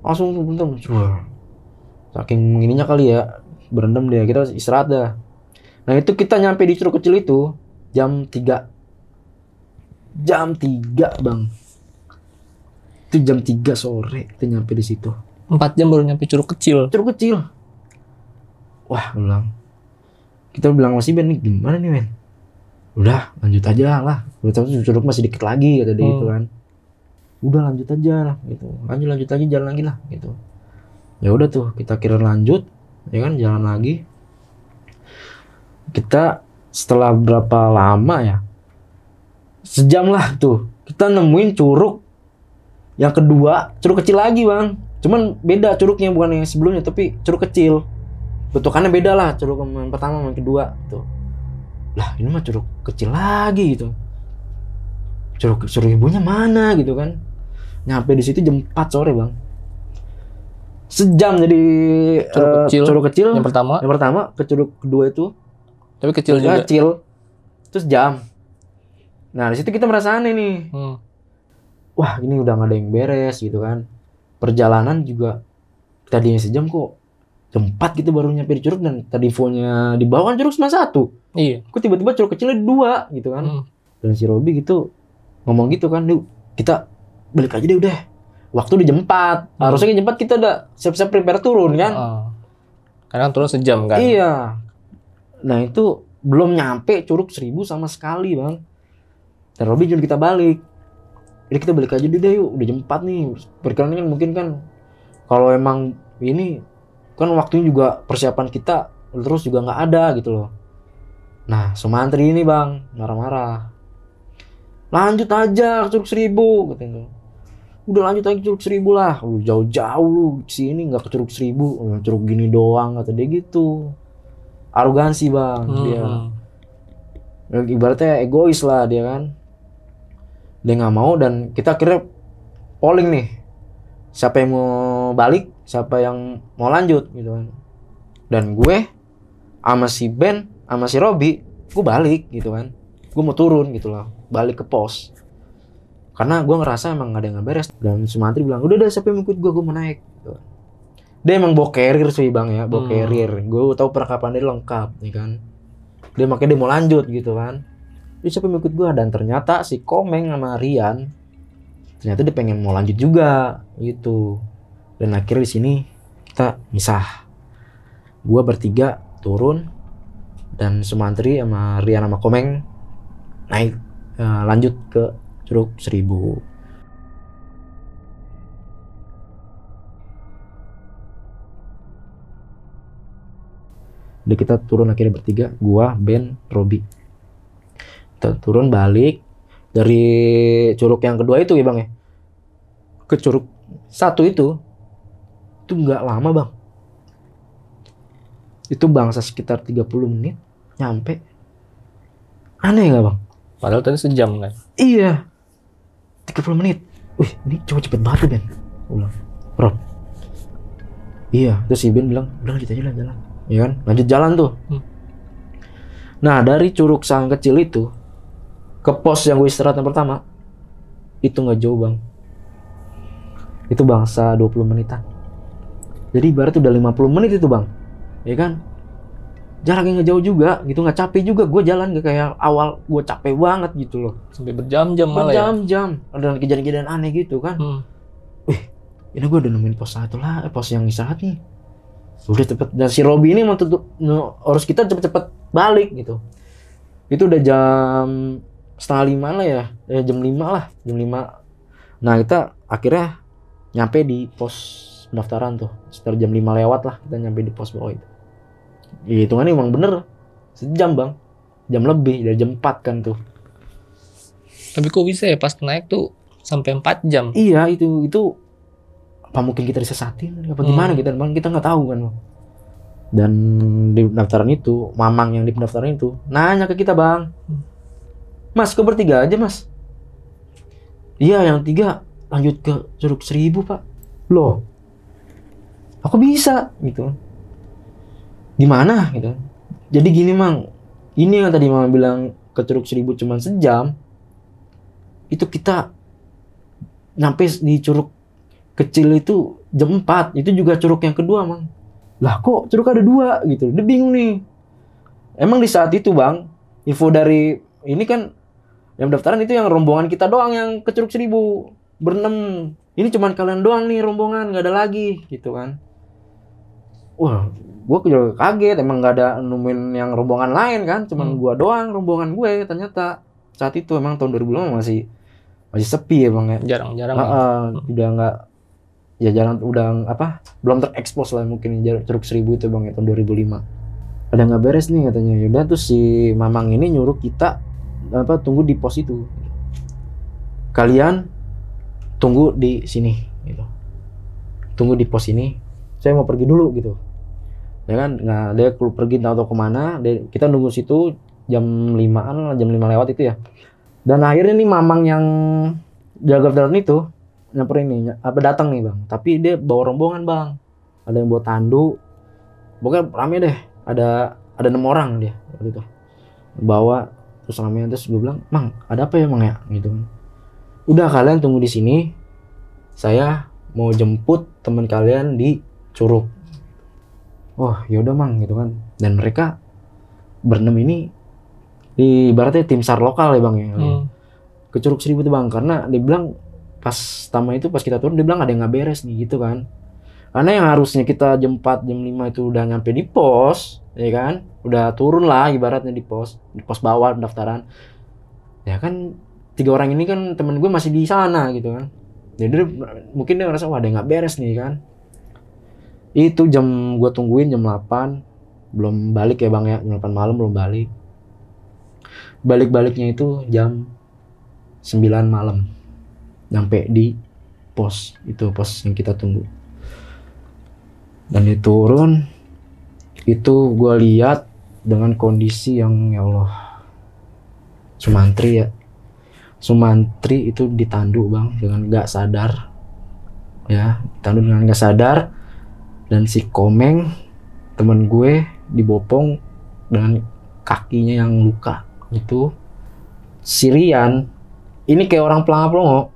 langsung berendam. Saking ininya kali ya, berendam dia. Kita istirahat dah. Nah itu kita nyampe di curug kecil itu jam 3 bang. Itu jam 3 sore kita nyampe di situ. 4 jam baru nyampe curug kecil. Wah kita bilang masih Ben nih, gimana nih Ben? Udah lanjut aja lah. Curug masih dikit lagi kata dia gitu kan. Udah lanjut aja lah gitu. Lanjut aja jalan lagi lah gitu. Ya udah tuh kita kira lanjut, ya kan, jalan lagi. Kita setelah berapa lama ya? Sejam lah tuh. Kita nemuin curug yang kedua, curug kecil lagi bang. Cuman beda curugnya, bukan yang sebelumnya, tapi curug kecil. Bentukannya beda lah, curug yang pertama sama yang kedua tuh. Lah ini mah curug kecil lagi gitu. Curug ibunya mana gitu kan? Nyampe di situ jam 4 sore bang. Sejam jadi curug kecil yang pertama ke curug kedua itu. Tapi kecil juga. Terus jam. Nah di situ kita merasa aneh nih. wah ini udah nggak ada yang beres gitu kan. Perjalanan juga tadinya sejam kok jam 4 gitu baru nyampe di Curug, dan tadi infonya di bawah kan Curug cuma 1. Iya. Kok tiba-tiba Curug kecilnya 2 gitu kan. Dan si Robi gitu ngomong gitu kan, "Duh, kita balik aja deh udah. Waktu di jam 4. Harusnya jam 4 kita udah siap-siap prepare turun kan." Karena turun sejam kan. Iya. Nah itu belum nyampe Curug 1000 sama sekali bang. Dan Robi nyuruh kita balik. Jadi kita balik aja deh yuk, udah jam 4 nih. Perkiraan kan mungkin kan kalau emang ini kan waktunya juga persiapan kita terus juga nggak ada gitu loh. Nah Sumantri ini bang marah-marah. "Lanjut aja ke Curug 1000 katanya. Udah lanjut aja ke Curug 1000 lah. Lu jauh-jauh lu sini nggak ke Curug 1000, Curug gini doang," kata dia gitu. Arogansi bang dia. Ibaratnya egois lah dia kan. Dia nggak mau, dan kita akhirnya polling nih. Siapa yang mau balik, siapa yang mau lanjut gitu kan. Dan gue sama si Ben, sama si Robi, gue balik gitu kan. Gue mau turun gitu loh, balik ke pos. Karena gue ngerasa emang gak ada yang beres. Dan Sumantri bilang, "Udah siapa yang ikut gue mau naik." Gitu. Dia emang bawa carrier sih bang ya, bawa carrier. Gue tahu perlengkapan dia lengkap nih kan. Dia makanya dia mau lanjut gitu kan. Dia siapa yang ikut gue, dan ternyata si Komeng sama Rian ternyata dia pengen mau lanjut juga gitu. Dan akhirnya di sini kita misah. Gua bertiga turun, dan Sumantri sama Rian sama Komeng naik lanjut ke Curug 1000. Jadi kita turun akhirnya bertiga, gua, Ben, Robi. Kita turun balik dari curug yang kedua itu ya bang ya, ke Curug 1 itu nggak lama bang. Itu bangsa sekitar 30 menit nyampe. Aneh nggak bang? Padahal tadi sejam kan? Iya, 30 menit. Wih, ini coba cepet banget Ben. Ulang, Rob. Iya, terus si Ben bilang, "Udah lanjut aja lah jalan." Iya kan, lanjut jalan tuh. Nah dari curug sang kecil itu ke pos yang gue istirahat yang pertama, itu nggak jauh bang. Itu bangsa 20 menitan. Jadi ibarat udah 50 menit itu bang, ya kan? Jaraknya nggak jauh juga, gitu, nggak capek juga. Gue jalan gak kayak awal gue capek banget gitu loh. Sampai berjam-jam malah ya. Berjam-jam, ada kejadian-kejadian aneh gitu kan. Wih, ini gue udah nemuin pos 1 lah, pos yang istirahat nih. Udah cepet, dan si Robi ini harus kita cepet-cepet balik gitu. Itu udah jam 4:30 lah ya, jam 5 lah, jam 5. Nah kita akhirnya nyampe di pos pendaftaran tuh, sekitar jam 5 lewat lah kita nyampe di pos bawah itu. Hitungannya emang bener sejam bang, jam lebih dari jam 4 kan tuh. Tapi kok bisa ya pas naik tuh sampai 4 jam? Iya itu apa mungkin kita disesatin apa gimana kita nggak tahu kan bang. Dan di pendaftaran itu mamang yang di pendaftaran itu nanya ke kita bang, "Mas kok bertiga aja mas?" "Iya yang 3 lanjut ke Curug 1000 pak." "Loh aku bisa gitu, gimana gitu?" "Jadi gini mang, ini yang tadi mama bilang ke Curug 1000 cuma sejam, itu kita nyampe di curug kecil itu jam 4, itu juga curug yang kedua mang." "Lah kok curug ada 2 gitu?" Dia bingung nih. Emang di saat itu bang, info dari ini kan yang pendaftaran itu yang rombongan kita doang yang ke Curug 1000 berenam. Ini cuman kalian doang nih rombongan, nggak ada lagi gitu kan. Wah, gue juga kaget, emang nggak ada nemuin yang rombongan lain kan, cuman gue doang rombongan gue ternyata. Saat itu emang tahun 2005 masih sepi ya bang ya. Jarang-jarang. Udah nggak, ya jarang, udah apa, belum terekspos lah mungkin Curug 1000 itu bang ya, tahun 2005. Ada nggak beres nih katanya. Yaudah tuh si mamang ini nyuruh kita tunggu di pos itu. Kalian tunggu di sini gitu. Tunggu di pos ini. Saya mau pergi dulu gitu. Ya kan, nah dia pergi tahu kemana. Kita nunggu situ jam 5-an, jam 5 lewat itu ya. Dan akhirnya nih mamang yang jaga pendaftaran itu nyamperin nih, datang nih bang. Tapi dia bawa rombongan bang. Ada yang bawa tandu. Pokoknya rame deh. Ada 6 orang dia waktu itu. Bawa terus rame, terus gue bilang, "Mang, ada apa ya mang ya?" Gitu kan. udah kalian tunggu di sini, saya mau jemput teman kalian di Curug. Oh yaudah mang gitu kan. Dan mereka berenam ini di ibaratnya tim SAR lokal ya bang ya. Ke Curug Seribu tuh bang, karena dia bilang pas pas kita turun dia bilang ada yang nggak beres nih gitu kan. Karena yang harusnya kita jam 4 jam 5 itu udah nyampe di pos, ya kan? Udah turun lah ibaratnya di pos bawah pendaftaran. Ya kan 3 orang ini kan temen gue masih di sana gitu kan. Jadi mungkin dia ngerasa wah ada yang nggak beres nih kan. Itu jam gue tungguin jam 8 belum balik ya bang ya, jam 8 malam belum balik. Balik-baliknya itu jam 9 malam. Nyampe di pos, itu pos yang kita tunggu. Dan dia turun, itu gue lihat dengan kondisi yang ya Allah, Sumantri ya. Sumantri itu ditandu bang dengan gak sadar. Ya, ditandu dengan gak sadar. Dan si Komeng, temen gue, dibopong dengan kakinya yang luka. Itu si Rian, ini kayak orang pelangap-pelongo.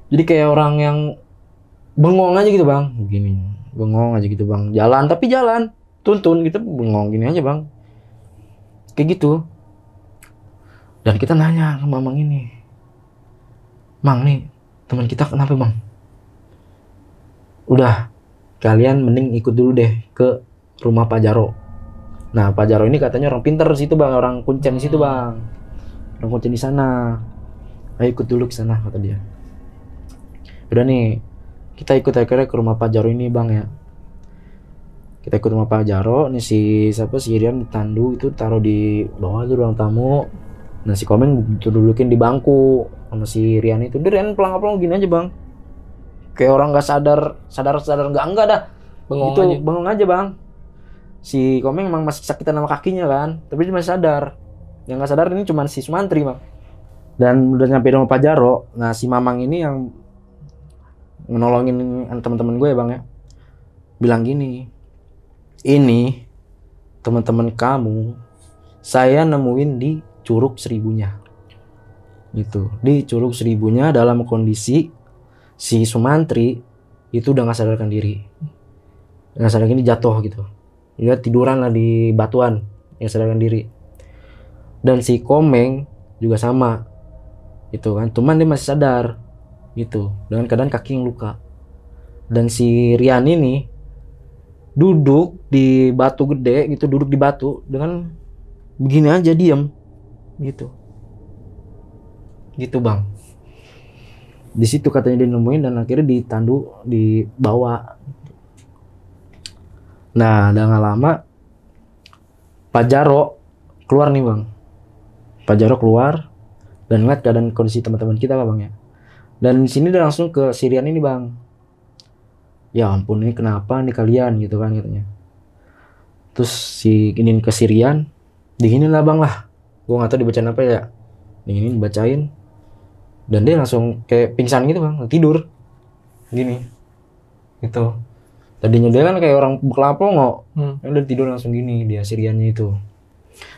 Jadi kayak orang yang bengong aja gitu bang. Begini, bengong aja gitu bang. Jalan, tapi jalan. Tuntun gitu, bengong gini aja bang. Kayak gitu. Dan kita nanya ke mamang ini. Mang nih, teman kita kenapa bang? Udah, kalian mending ikut dulu deh ke rumah Pak Jaro. Nah, Pak Jaro ini katanya orang pinter di situ bang, orang kuncen di situ bang. Orang kuncen di sana. Ayo ikut dulu ke sana kata dia. Udah nih, kita ikut akhirnya ke rumah Pak Jaro ini bang ya. Kita ikut rumah Pak Jaro, nih si Rian ditandu itu taruh di bawah tuh ruang tamu. Nah si Komeng dudukin di bangku sama si Rian itu. Dia Rian pelangap-pelangap gini aja bang. Kayak orang nggak sadar enggak dah. Bengong gitu, aja. bengong aja bang. Si Komeng emang masih sakitan sama kakinya kan, tapi dia masih sadar. Yang nggak sadar ini cuma si Sumantri bang. Dan udah nyampe rumah Pak Jaro. Nah si Mamang ini yang menolongin teman-teman gue ya bang ya, bilang gini, ini teman-teman kamu saya nemuin di Curug Seribunya. Gitu, di Curug Seribunya dalam kondisi si Sumantri itu udah nggak sadarkan diri, nggak sadarkan diri, jatuh gitu. Dia tiduran lah di batuan, nggak sadarkan diri. Dan si Komeng juga sama, itu kan, cuman dia masih sadar gitu dengan keadaan kaki yang luka. Dan si Rian ini duduk di batu gede gitu, duduk di batu dengan begini aja diam gitu bang. Di situ katanya dia nemuin dan akhirnya ditandu, dibawa. Nah udah gak lama Pak Jaro keluar nih bang. Pak Jaro keluar dan ngeliat keadaan kondisi teman-teman kita bang ya. Dan di sini dia langsung ke si Rian ini bang. Ya ampun ini kenapa nih kalian gitu kan katanya. Terus si ingin ke si Rian, diginin lah bang lah. Gue nggak tahu dibacain apa ya. Diginin bacain. Dan dia langsung kayak pingsan gitu bang, tidur. Gini. Gitu. Tadinya dia kan kayak orang berkelapong Dia tidur langsung gini dia si Riannya itu.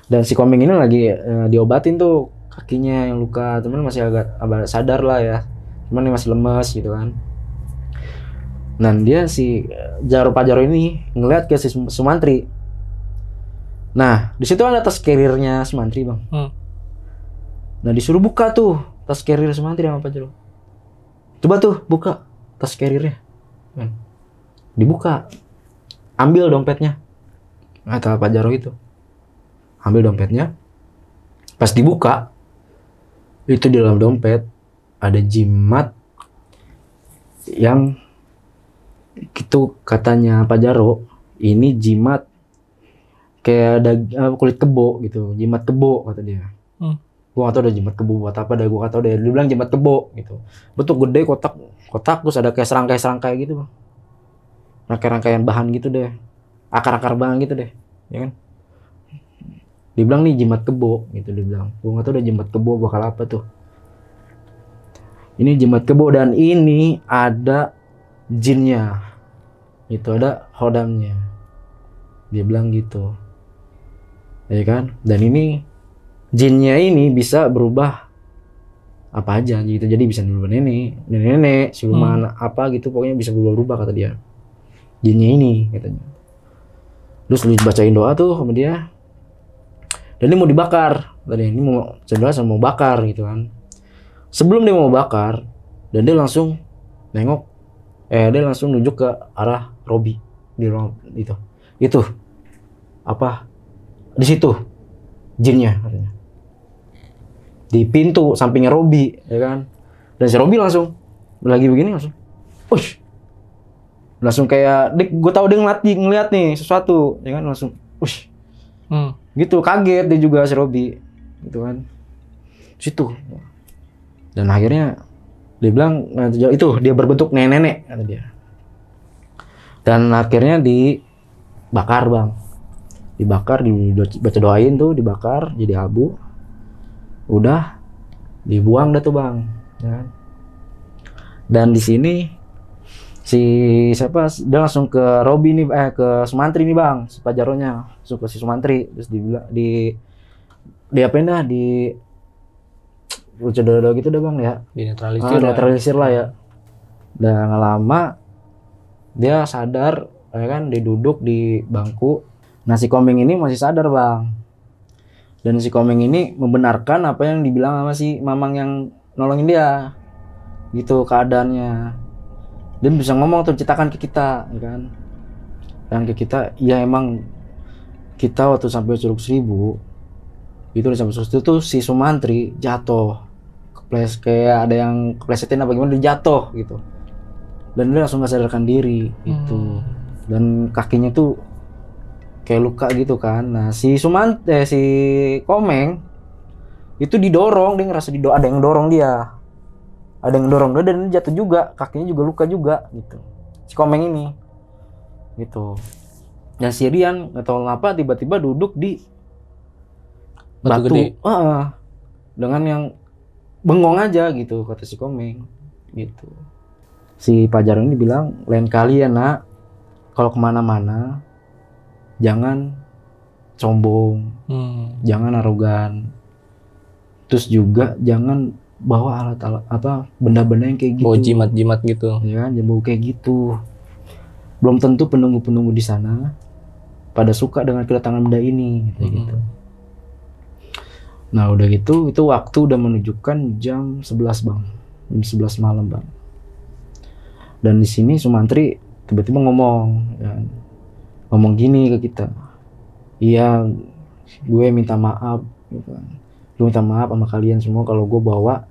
Dan si Komeng ini lagi diobatin tuh kakinya yang luka, teman masih agak sadar lah ya. Cuman dia masih lemas gitu kan. Dan dia si Pak Jaro ini ngeliat ke si Sumantri. Nah, di situ ada tas carrier-nya Sumantri, bang. Nah, disuruh buka tuh tas carrier Sumantri sama Pak Jaro. Coba tuh buka tas carrier-nya. Dibuka. Ambil dompetnya. Kata Pak Jaro itu. Ambil dompetnya. Pas dibuka, itu di dalam dompet ada jimat yang itu katanya Pak Jaro, ini jimat kayak ada kulit kebo gitu, jimat kebo kata dia. Gua gak tau ada jimat kebo buat apa, gue gak tau deh. Dia bilang jimat kebo gitu, bentuk gede kotak terus ada kayak serangkai gitu bang, rangkaian bahan gitu deh, akar bahan gitu deh, ya kan. Dibilang nih jimat kebo gitu, dibilang. Gua gak tau ada jimat kebo bakal apa tuh. Ini jimat kebo dan ini ada jinnya. Itu ada khodamnya. Dia bilang gitu. Ya kan? Dan ini jinnya ini bisa berubah apa aja gitu. Jadi bisa berubah nenek, siluman apa gitu, pokoknya bisa berubah kata dia. Jinnya ini katanya. Terus dibacain doa tuh sama dia. Dan ini mau dibakar. Tadi ini mau jelas mau bakar gitu kan. Sebelum dia mau bakar, dan dia langsung nengok, dia langsung nunjuk ke arah Robi di ruang itu. Itu apa? Di situ jinnya katanya. Di pintu sampingnya Robi, ya kan. Dan si Robi langsung lagi begini langsung, ush, langsung kayak, gue tahu dia ngeliat nih sesuatu, ya kan, langsung, ush, gitu, kaget dia juga si Robi, gitu kan, situ. Dan akhirnya dia bilang itu dia berbentuk nenek kata dia. Dan akhirnya dibakar bang, dibakar, dibaca doain tuh, dibakar jadi abu. Udah dibuang dah tuh bang, ya kan? Dan di sini si siapa dia langsung ke Robi nih, ke Sumantri nih bang, si Pajaronya langsung ke si Sumantri, terus dibilang di apa dah, di gitu dah bang ya, dinetralisir lah ya. Dan nggak lama dia sadar, ya kan, dia duduk di bangku. Nah si Komeng ini masih sadar bang. Dan si Komeng ini membenarkan apa yang dibilang sama si Mamang yang nolongin dia. Gitu keadaannya. Dia bisa ngomong tuh, ceritakan ke kita, ya kan. Dan ke kita, ya emang kita waktu sampai Curug Seribu, itu di sampai Curug Seribu tuh si Sumantri jatuh. Kayak ada yang keplesetin apa gimana, dia jatuh gitu. Dan dia langsung gak sadarkan diri gitu. Dan kakinya tuh kayak luka gitu kan. Nah si si Komeng itu didorong, dia ngerasa ada yang dorong dia, dan dia jatuh juga, kakinya juga luka juga gitu si Komeng ini gitu. Dan si Rian nggak tahu kenapa tiba-tiba duduk di batu dengan yang bengong aja gitu kata si Komeng gitu. Si Pajar ini bilang, lain kali ya nak, kalau kemana-mana jangan sombong, jangan arogan, terus juga jangan bawa alat-alat apa benda-benda yang kayak gitu, bawa jimat-jimat gitu, ya kan, jangan bawa kayak gitu. Belum tentu penunggu-penunggu di sana pada suka dengan kedatangan benda ini, gitu. Nah udah gitu, itu waktu udah menunjukkan jam 11 bang, jam 11 malam bang. Dan di sini Sumantri tiba-tiba ngomong, ya, ngomong gini ke kita, iya gue minta maaf gitu kan. Gue minta maaf sama kalian semua kalau gue bawa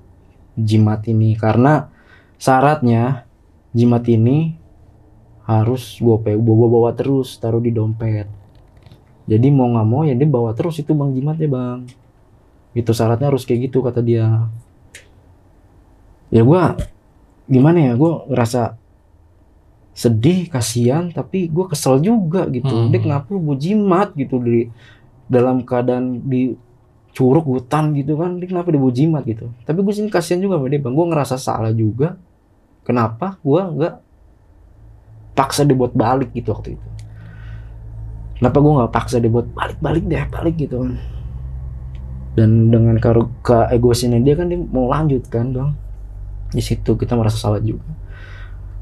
jimat ini, karena syaratnya jimat ini harus gue bawa terus, taruh di dompet. Jadi mau nggak mau ya dia bawa terus itu bang, jimatnya bang. Itu syaratnya harus kayak gitu kata dia. Ya gue gimana ya, gue ngerasa sedih, kasihan, tapi gue kesel juga gitu. Dia kenapa lu bawa jimat gitu di dalam keadaan di curug hutan gitu kan, dia kenapa dia bawa jimat gitu. Tapi gue sini kasihan juga sama dia bang, gue ngerasa salah juga. Kenapa gue nggak paksa dia buat balik gitu waktu itu. Kenapa gue nggak paksa dia buat balik gitu kan. Dan dengan keegoisannya dia kan, dia mau lanjut kan bang. Di situ kita merasa salah juga.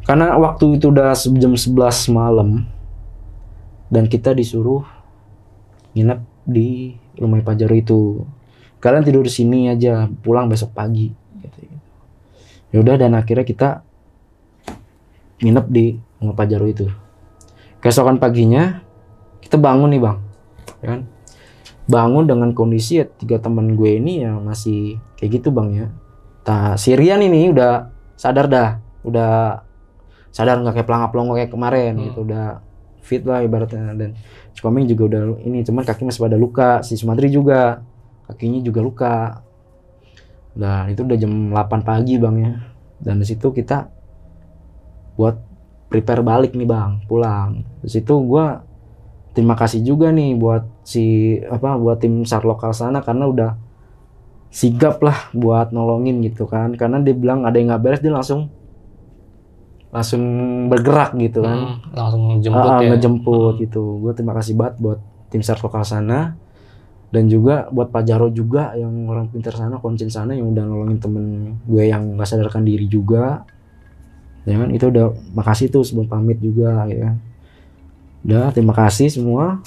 Karena waktu itu udah jam 11 malam dan kita disuruh nginep di rumah Pajaro itu. Kalian tidur di sini aja, pulang besok pagi. Gitu. Ya udah, dan akhirnya kita nginep di rumah Pajaro itu. Keesokan paginya kita bangun nih bang, ya kan? Bangun dengan kondisi ya 3 teman gue ini yang masih kayak gitu bang ya. Si Rian ini udah sadar dah, udah sadar, nggak kayak pelangap-pelongo kayak kemarin gitu, udah fit lah ibaratnya. Dan si Komeng juga udah ini, cuman kaki masih pada luka. Si Sumantri juga kakinya juga luka. Nah itu udah jam 8 pagi bang ya. Dan di situ kita buat prepare balik nih bang, pulang. Di situ gue terima kasih juga nih buat buat tim SAR lokal sana, karena udah sigap lah buat nolongin gitu kan. Karena dia bilang ada yang nggak beres, dia langsung bergerak gitu kan, langsung ngejemput ngejemput gitu. Gue terima kasih banget buat tim SAR lokal sana. Dan juga buat Pak Jaro juga yang orang pintar sana, konsen sana yang udah nolongin temen gue yang nggak sadarkan diri juga. Ya kan, itu udah makasih tuh sebelum pamit juga ya kan. Udah terima kasih semua.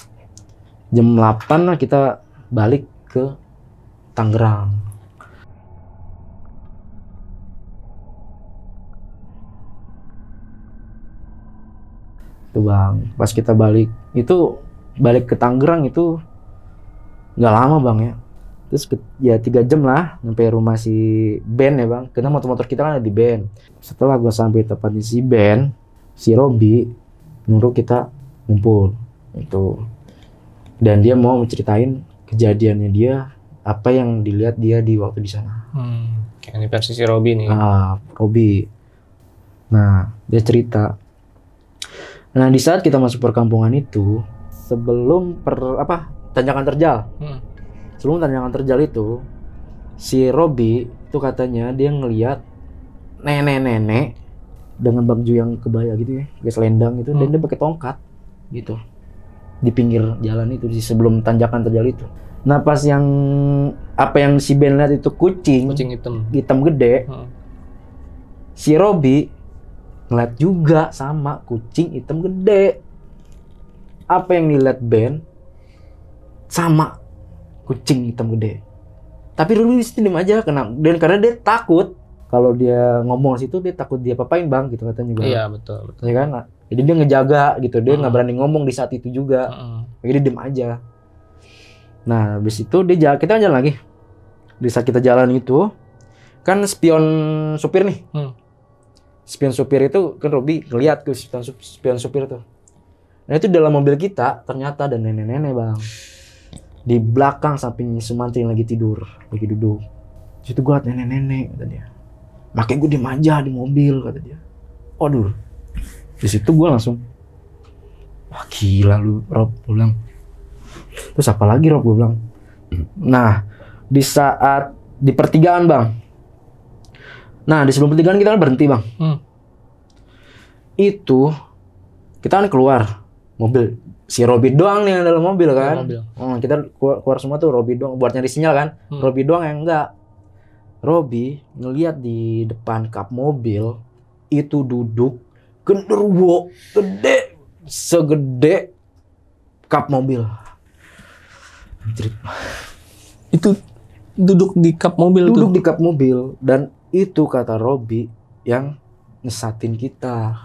Jam 8 lah kita balik ke Tangerang. Tuh bang, pas kita balik ke Tangerang itu nggak lama bang ya. Terus ya 3 jam lah sampai rumah si Ben ya bang. Karena motor-motor kita kan ada di Ben. Setelah gua sampai tempatnya si Ben, si Robi nyuruh kita ngumpul itu. Dan dia mau menceritain kejadiannya dia, apa yang dilihat dia di waktu di sana. Ini versi si Robi nih. Robi. Nah, dia cerita. Nah, di saat kita masuk perkampungan itu, sebelum tanjakan terjal. Sebelum tanjakan terjal itu, si Robi itu katanya dia ngelihat nenek-nenek dengan baju yang kebaya gitu ya, kayak selendang gitu, dan dia pakai tongkat gitu di pinggir jalan itu di sebelum tanjakan terjal itu. Nah, pas yang si Ben lihat itu kucing hitam gede, si Robi ngeliat juga sama kucing hitam gede. Apa yang dilihat Ben sama kucing hitam gede. Tapi Robi disitu diem aja karena dia takut kalau dia ngomong situ, dia takut dia papain bang gitu katanya bang. Iya betul. Ya kan? Jadi dia ngejaga gitu, dia nggak berani ngomong di saat itu juga. Jadi diem aja. Nah, habis itu kita jalan lagi. Di saat kita jalan itu, kan spion supir nih. Spion supir itu kan Robi ngeliat ke spion supir tuh. Nah, itu dalam mobil kita ternyata ada nenek-nenek bang. Di belakang samping Sumantri yang lagi tidur, lagi duduk. Situ gua liat nenek-nenek kata dia. Makanya gue diem aja di mobil kata dia. Waduh. Di situ gue langsung, wah gila lu Rob, gue bilang. Terus apa lagi Rob, gue bilang. Nah, di saat di pertigaan bang. Nah, di sebelum pertigaan kita kan berhenti bang. Itu kita kan keluar mobil. Si Robi doang nih yang dalam mobil kan. Kita keluar semua tuh Robi doang buat nyari sinyal kan. Robi doang yang enggak. Robi ngelihat di depan kap mobil itu duduk genderuwo gede segede kap mobil. Itu duduk di kap mobil duduk di kap mobil, dan itu kata Robi yang ngesatin kita.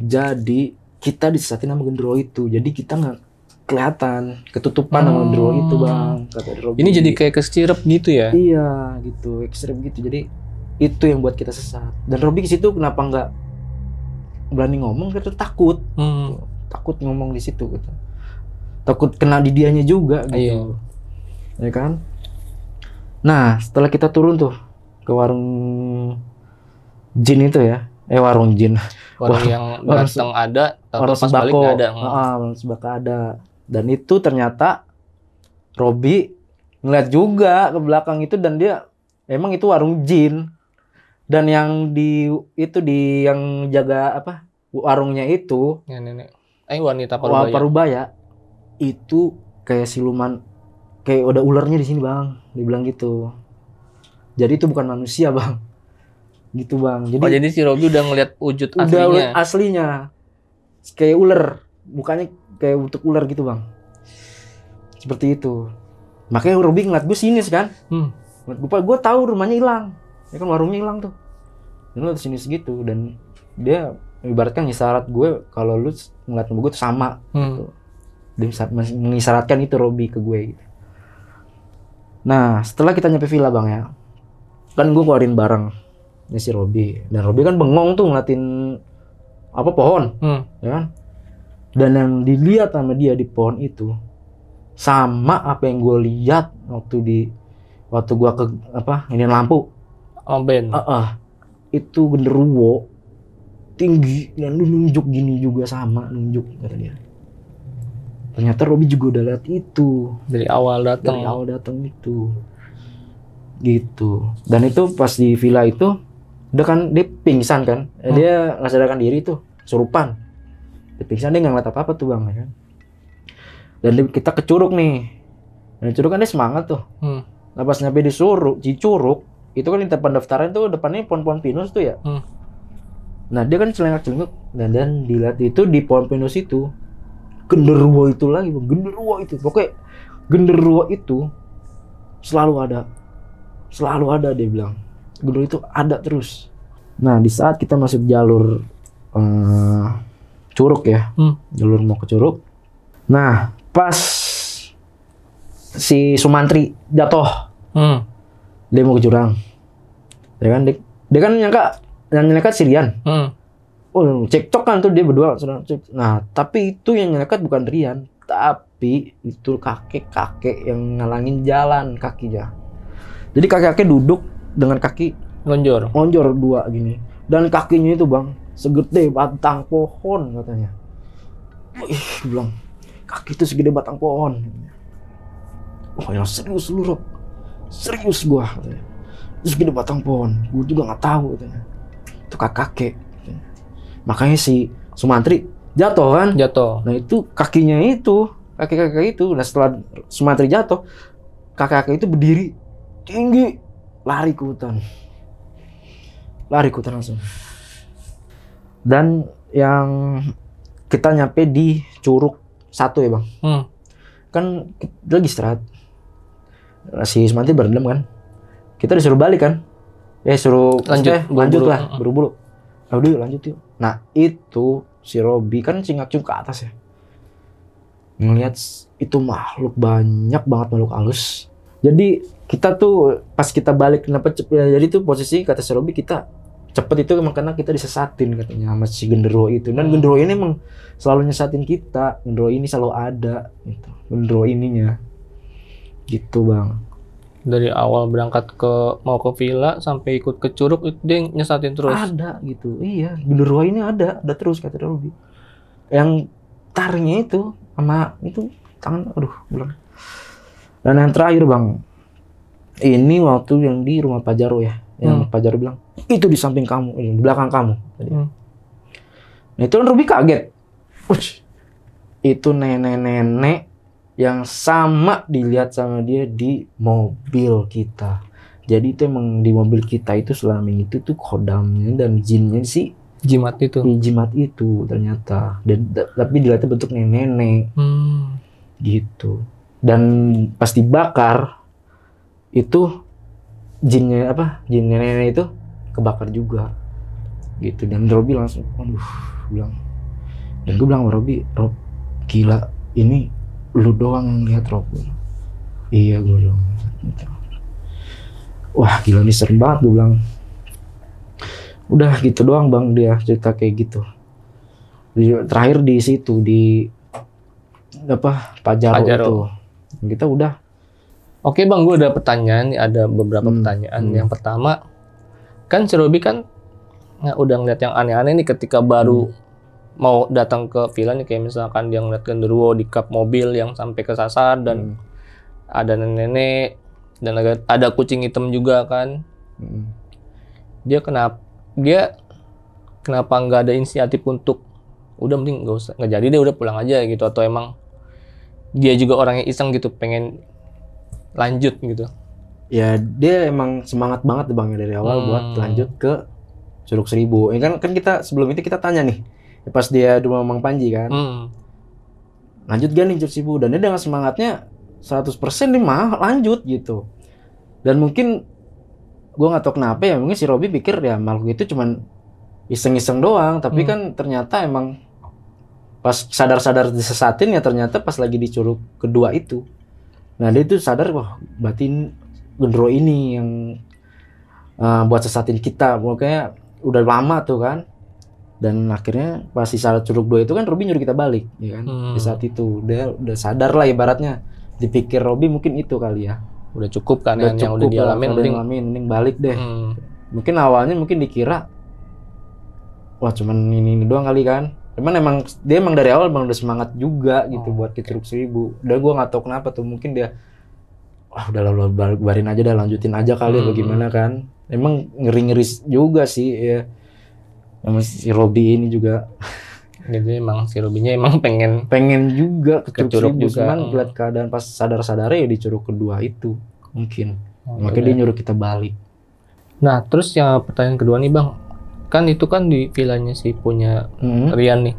Jadi kita disesatin sama genderuwo itu, jadi kita nggak kelihatan, ketutupan sama genderuwo itu bang, kata Robi. Ini jadi kayak kesirep gitu ya? Iya gitu, kesirep gitu. Jadi itu yang buat kita sesat. Dan Robi ke situ kenapa nggak berani ngomong? Karena takut, takut ngomong di situ gitu. Takut kena di dianya juga gitu. Ya kan? Nah, setelah kita turun tuh ke warung jin itu ya, warung jin. Warung yang datang ada, warung pas balik nggak ada. Warung sembako ada. Dan itu ternyata Robi ngeliat juga ke belakang itu, dan dia emang itu warung jin. Dan yang yang jaga warungnya itu, ya, nenek. Wanita Parubaya itu kayak siluman, kayak udah ularnya di sini bang, dibilang gitu. Jadi itu bukan manusia bang, gitu bang. Jadi si Robi udah ngeliat wujud aslinya. Udah aslinya, kayak ular, mukanya kayak bentuk ular gitu bang. Seperti itu. Makanya Robi ngeliat gue sinis kan. Gue tahu rumahnya hilang, ya kan, warungnya hilang tuh. Dan lu sinis gitu, dan dia ibaratkan ngisyarat gue kalau lu ngeliat rumah gue tuh sama. Gitu. Dia mengisyaratkan itu Robi ke gue gitu. Nah, setelah kita nyampe villa bang ya, kan gue keluarin barang ya si Robi, dan Robi kan bengong tuh ngeliatin pohon, ya kan. Dan yang dilihat sama dia di pohon itu sama apa yang gue lihat waktu gue ke ini lampu. Ben. Itu genderuwo tinggi dan nunjuk gini juga, sama nunjuk kata dia. Ternyata Robi juga udah lihat itu dari awal datang itu gitu. Dan itu pas di villa itu udah kan dia pingsan kan, dia nggak sadarkan diri tuh, kesurupan. Dia pingsan, dia nggak ngeliat apa tuh bang ya kan. Dan kita ke Curug nih, Nah Curug kan dia semangat tuh. Nah pas nyampe di Curug, itu kan di depan pendaftaran tuh depannya pohon-pohon pinus tuh ya. Nah dia kan celengak-celengak dan dilihat itu di pohon pinus itu genderuwo itu lagi, Bang. Genderuwo itu. Pokoknya genderuwo itu selalu ada dia bilang. Genderuwo itu ada terus. Nah di saat kita masuk jalur Curug ya, jalur mau ke Curug. Nah pas si Sumantri jatuh, dia mau ke jurang, ya kan? Dia kan yang nyelekat si Rian. Oh cekcok kan tuh dia berdua. Nah tapi itu yang nyelekat bukan Rian, tapi itu kakek yang ngalangin jalan kakinya. Jadi kakek duduk dengan kaki lonjor dua gini, dan kakinya itu Bang segede batang pohon katanya. Bilang kaki itu segede batang pohon. Wah yang serius lu Rob, serius gua katanya. Terus gede batang pohon, gua juga nggak tahu katanya. Itu kakek katanya. Makanya si Sumantri jatuh kan? Nah itu kakinya itu, kakek itu. Nah setelah Sumantri jatuh, kakek itu berdiri tinggi, lari ke hutan langsung. Dan yang kita nyampe di Curug 1 ya Bang. Kan kita lagi istirahat. Si Sumantri berendam kan. Kita disuruh balik kan. Suruh lanjut lah, buru-buru. Udah yuk lanjut yuk. Nah itu si Robi kan cingak-cing ke atas ya. Ngelihat itu banyak banget makhluk halus. Jadi kita tuh pas kita balik kenapa cepet ya, jadi tuh posisi kata si Robi kita cepet itu emang karena kita disesatin katanya sama si genderuwo itu. Dan genderuwo ini emang selalu nyesatin kita. Genderuwo ini selalu ada gitu. Genderuwo ininya gitu Bang. Dari awal berangkat mau ke villa sampai ikut ke Curug itu dia nyesatin terus. Ada gitu. Iya, genderuwo ini ada terus kata Robi. Yang taringnya itu sama itu tangan bilang. Dan yang terakhir Bang, ini waktu yang di rumah Pak Jaro ya, yang Pak Jaro bilang itu di samping kamu, ini di belakang kamu. Nah itu kan Robi kaget. Itu nenek-nenek yang sama dilihat sama dia di mobil kita. Jadi itu emang di mobil kita itu selama itu tuh kodamnya dan jinnya sih jimat itu ternyata. Dan tapi dilihatnya bentuk nenek-nenek. Gitu. Dan pas dibakar itu jin nenek itu kebakar juga gitu. Dan Robi langsung bilang, dan gue bilang sama Robi, Rob gila ini lu doang yang lihat Rob. Iya gue bilang gitu. Wah gila ini serem banget gue bilang. Udah gitu doang Bang dia cerita kayak gitu. Terakhir di situ di Pak Jaro itu kita udah. Oke Bang, gue ada pertanyaan. Ada beberapa pertanyaan. Yang pertama, kan si Robi kan udah ngeliat yang aneh-aneh nih ketika baru mau datang ke villa nih, kayak misalkan dia ngeliat genderuwo di kap mobil yang sampai kesasar dan ada nenek dan ada kucing hitam juga kan. Dia kenapa nggak ada inisiatif untuk udah mending nggak jadi deh, udah pulang aja gitu, atau emang dia juga orangnya iseng gitu pengen lanjut gitu? Ya dia emang semangat banget Bang dari awal buat lanjut ke Curug 1000. Kan kita sebelum itu kita tanya nih pas dia di rumah Mang Panji kan, lanjut gak nih Curug 1000, dan dia dengan semangatnya 100% nih mah lanjut gitu. Dan mungkin gue nggak tahu kenapa ya, mungkin si Robi pikir ya makhluk itu cuman iseng-iseng doang, tapi kan ternyata emang pas sadar-sadar disesatin ya ternyata pas lagi di Curug kedua itu. Nah dia tuh sadar, wah berarti genderuwo ini yang buat sesatin kita. Pokoknya udah lama tuh kan. Dan akhirnya pas di saat Curug 2 itu kan Robi nyuruh kita balik ya kan. Di saat itu dia udah sadar lah ibaratnya. Dipikir Robi mungkin itu kali ya. Udah cukup kan yang udah dialamin, mending balik deh. Mungkin awalnya mungkin dikira wah cuman ini doang kali kan. Cuman emang dia emang dari awal udah semangat juga gitu buat ke Curug 1000. Dan gue nggak tahu kenapa tuh, mungkin dia udah lalu barin aja dah, lanjutin aja kali bagaimana kan. Emang ngeri juga sih ya. Sama si Robi ini juga. Jadi emang si Rubinya emang pengen juga ke Curug Curug juga. cuman lihat keadaan pas sadar-sadar ya di Curug kedua itu mungkin. Oh, Makanya dia nyuruh kita balik. Nah, terus yang pertanyaan kedua nih Bang, kan itu kan di villanya si punya Rian nih.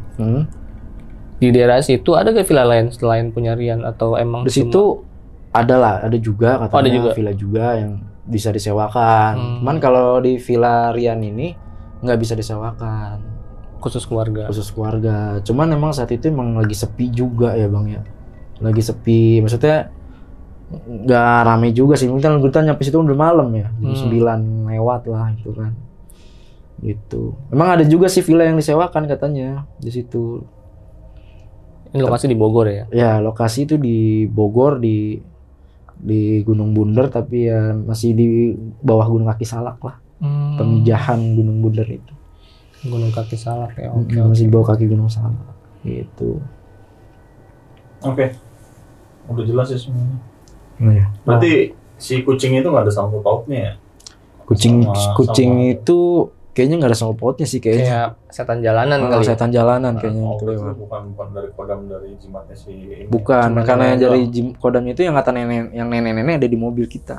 Di daerah situ ada gak villa lain selain punya Rian atau emang Di situ ada juga katanya ada juga. villa juga yang bisa disewakan. Cuman kalau di Villa Rian ini nggak bisa disewakan. khusus keluarga? Khusus keluarga. Cuman emang saat itu emang lagi sepi juga ya Bang ya. Lagi sepi. Maksudnya nggak rame juga sih. Mungkin kita nyampe situ udah malam ya. Jam 9 lewat lah itu kan. Gitu. Emang ada juga sih villa yang disewakan katanya di situ. Ini lokasi di Bogor ya? Ya, lokasi itu di Bogor di Gunung Bunder tapi ya masih di bawah Gunung Kaki Salak lah. Pemijahan Gunung Bunder itu. Gunung Kaki Salak ya. Masih di bawah kaki Gunung Salak. Gitu. Oke. Udah jelas ya semuanya. Nah, ya. Berarti si kucing itu nggak ada sangkut pautnya ya? Kucing sama- itu kayaknya nggak ada sangkut pautnya sih kayaknya. Kayak setan jalanan Oh, kali. setan jalanan kayaknya Oh, itu berarti lewat. bukan dari kodam dari jimatnya si ini. Bukan, Cuman karena yang doang. dari kodam itu yang kata nenek-nenek ada di mobil kita.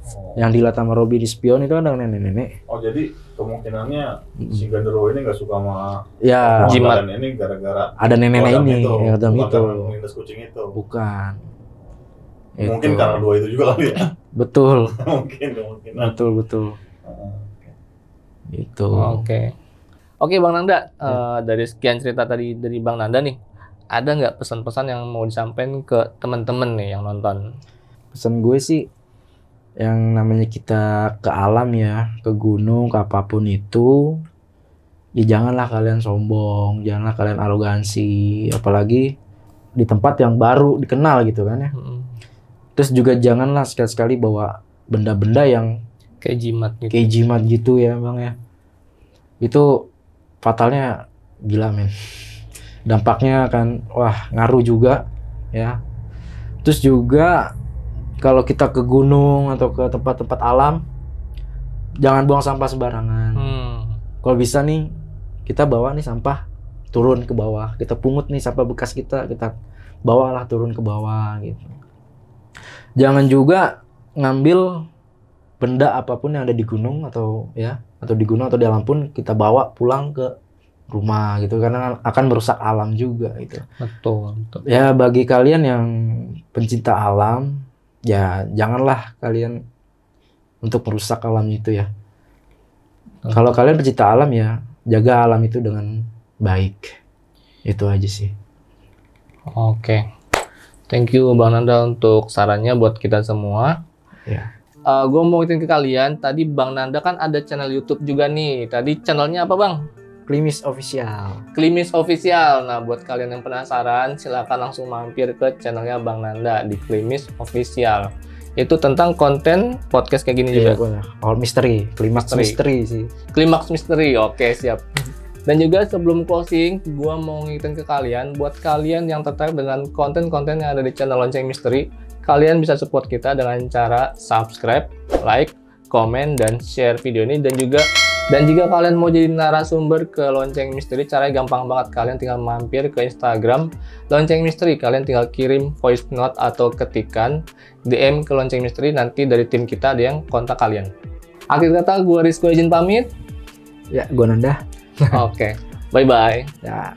Oh. Yang dilihat sama Robby di spion itu ada nenek-nenek. Oh, jadi kemungkinannya si Gandero ini nggak suka sama Ya, Jimat. kalian ini gara-gara ada nenek-nenek kodam ini, itu, yang kodam bukan itu. karena melindas kucing itu. Bukan. Mungkin Itu. karena dua itu juga kali ya. Betul, Mungkin kemungkinan. betul. Gitu. Oke Bang Nanda, dari sekian cerita tadi dari Bang Nanda nih, ada nggak pesan-pesan yang mau disampaikan ke teman-teman nih yang nonton? Pesan gue sih yang namanya kita ke alam ya, ke gunung, ke apapun itu, ya janganlah kalian sombong, janganlah kalian arogansi, apalagi di tempat yang baru dikenal gitu kan ya. Terus juga janganlah sekali-sekali bawa benda-benda yang Kayak jimat gitu. kayak jimat gitu ya Bang ya. Itu fatalnya gila men. Dampaknya akan ngaruh juga ya. Terus juga kalau kita ke gunung atau ke tempat-tempat alam, jangan buang sampah sembarangan. Kalau bisa nih, kita bawa nih sampah turun ke bawah. Kita pungut nih sampah bekas kita bawalah turun ke bawah gitu. Jangan juga ngambil benda apapun yang ada di gunung atau di gunung atau di alam pun kita bawa pulang ke rumah gitu karena akan merusak alam juga gitu. Betul. Ya bagi kalian yang pencinta alam, ya janganlah kalian untuk merusak alam itu ya. Kalau kalian pencinta alam ya jaga alam itu dengan baik. Itu aja sih. Oke. Thank you Bang Nanda untuk sarannya buat kita semua. Ya. Gue mau ngingetin ke kalian, tadi Bang Nanda kan ada channel YouTube juga nih. Tadi channelnya apa Bang? Klimis Official. Klimis Official. Nah, buat kalian yang penasaran, silakan langsung mampir ke channelnya Bang Nanda di Klimis Official. Itu tentang konten podcast kayak gini juga. All Mystery, Klimaks Mystery sih. Klimaks Misteri, oke siap. Dan juga sebelum closing, gue mau ngingetin ke kalian, buat kalian yang tertarik dengan konten-konten yang ada di channel Lonceng Misteri, kalian bisa support kita dengan cara subscribe, like, komen, dan share video ini. Dan jika kalian mau jadi narasumber ke Lonceng Misteri, caranya gampang banget. Kalian tinggal mampir ke Instagram Lonceng Misteri. Kalian tinggal kirim voice note atau ketikan DM ke Lonceng Misteri. Nanti dari tim kita ada yang kontak kalian. Akhir kata, gue Rizko izin pamit. Ya, gua Nanda. Oke, bye-bye. Ya.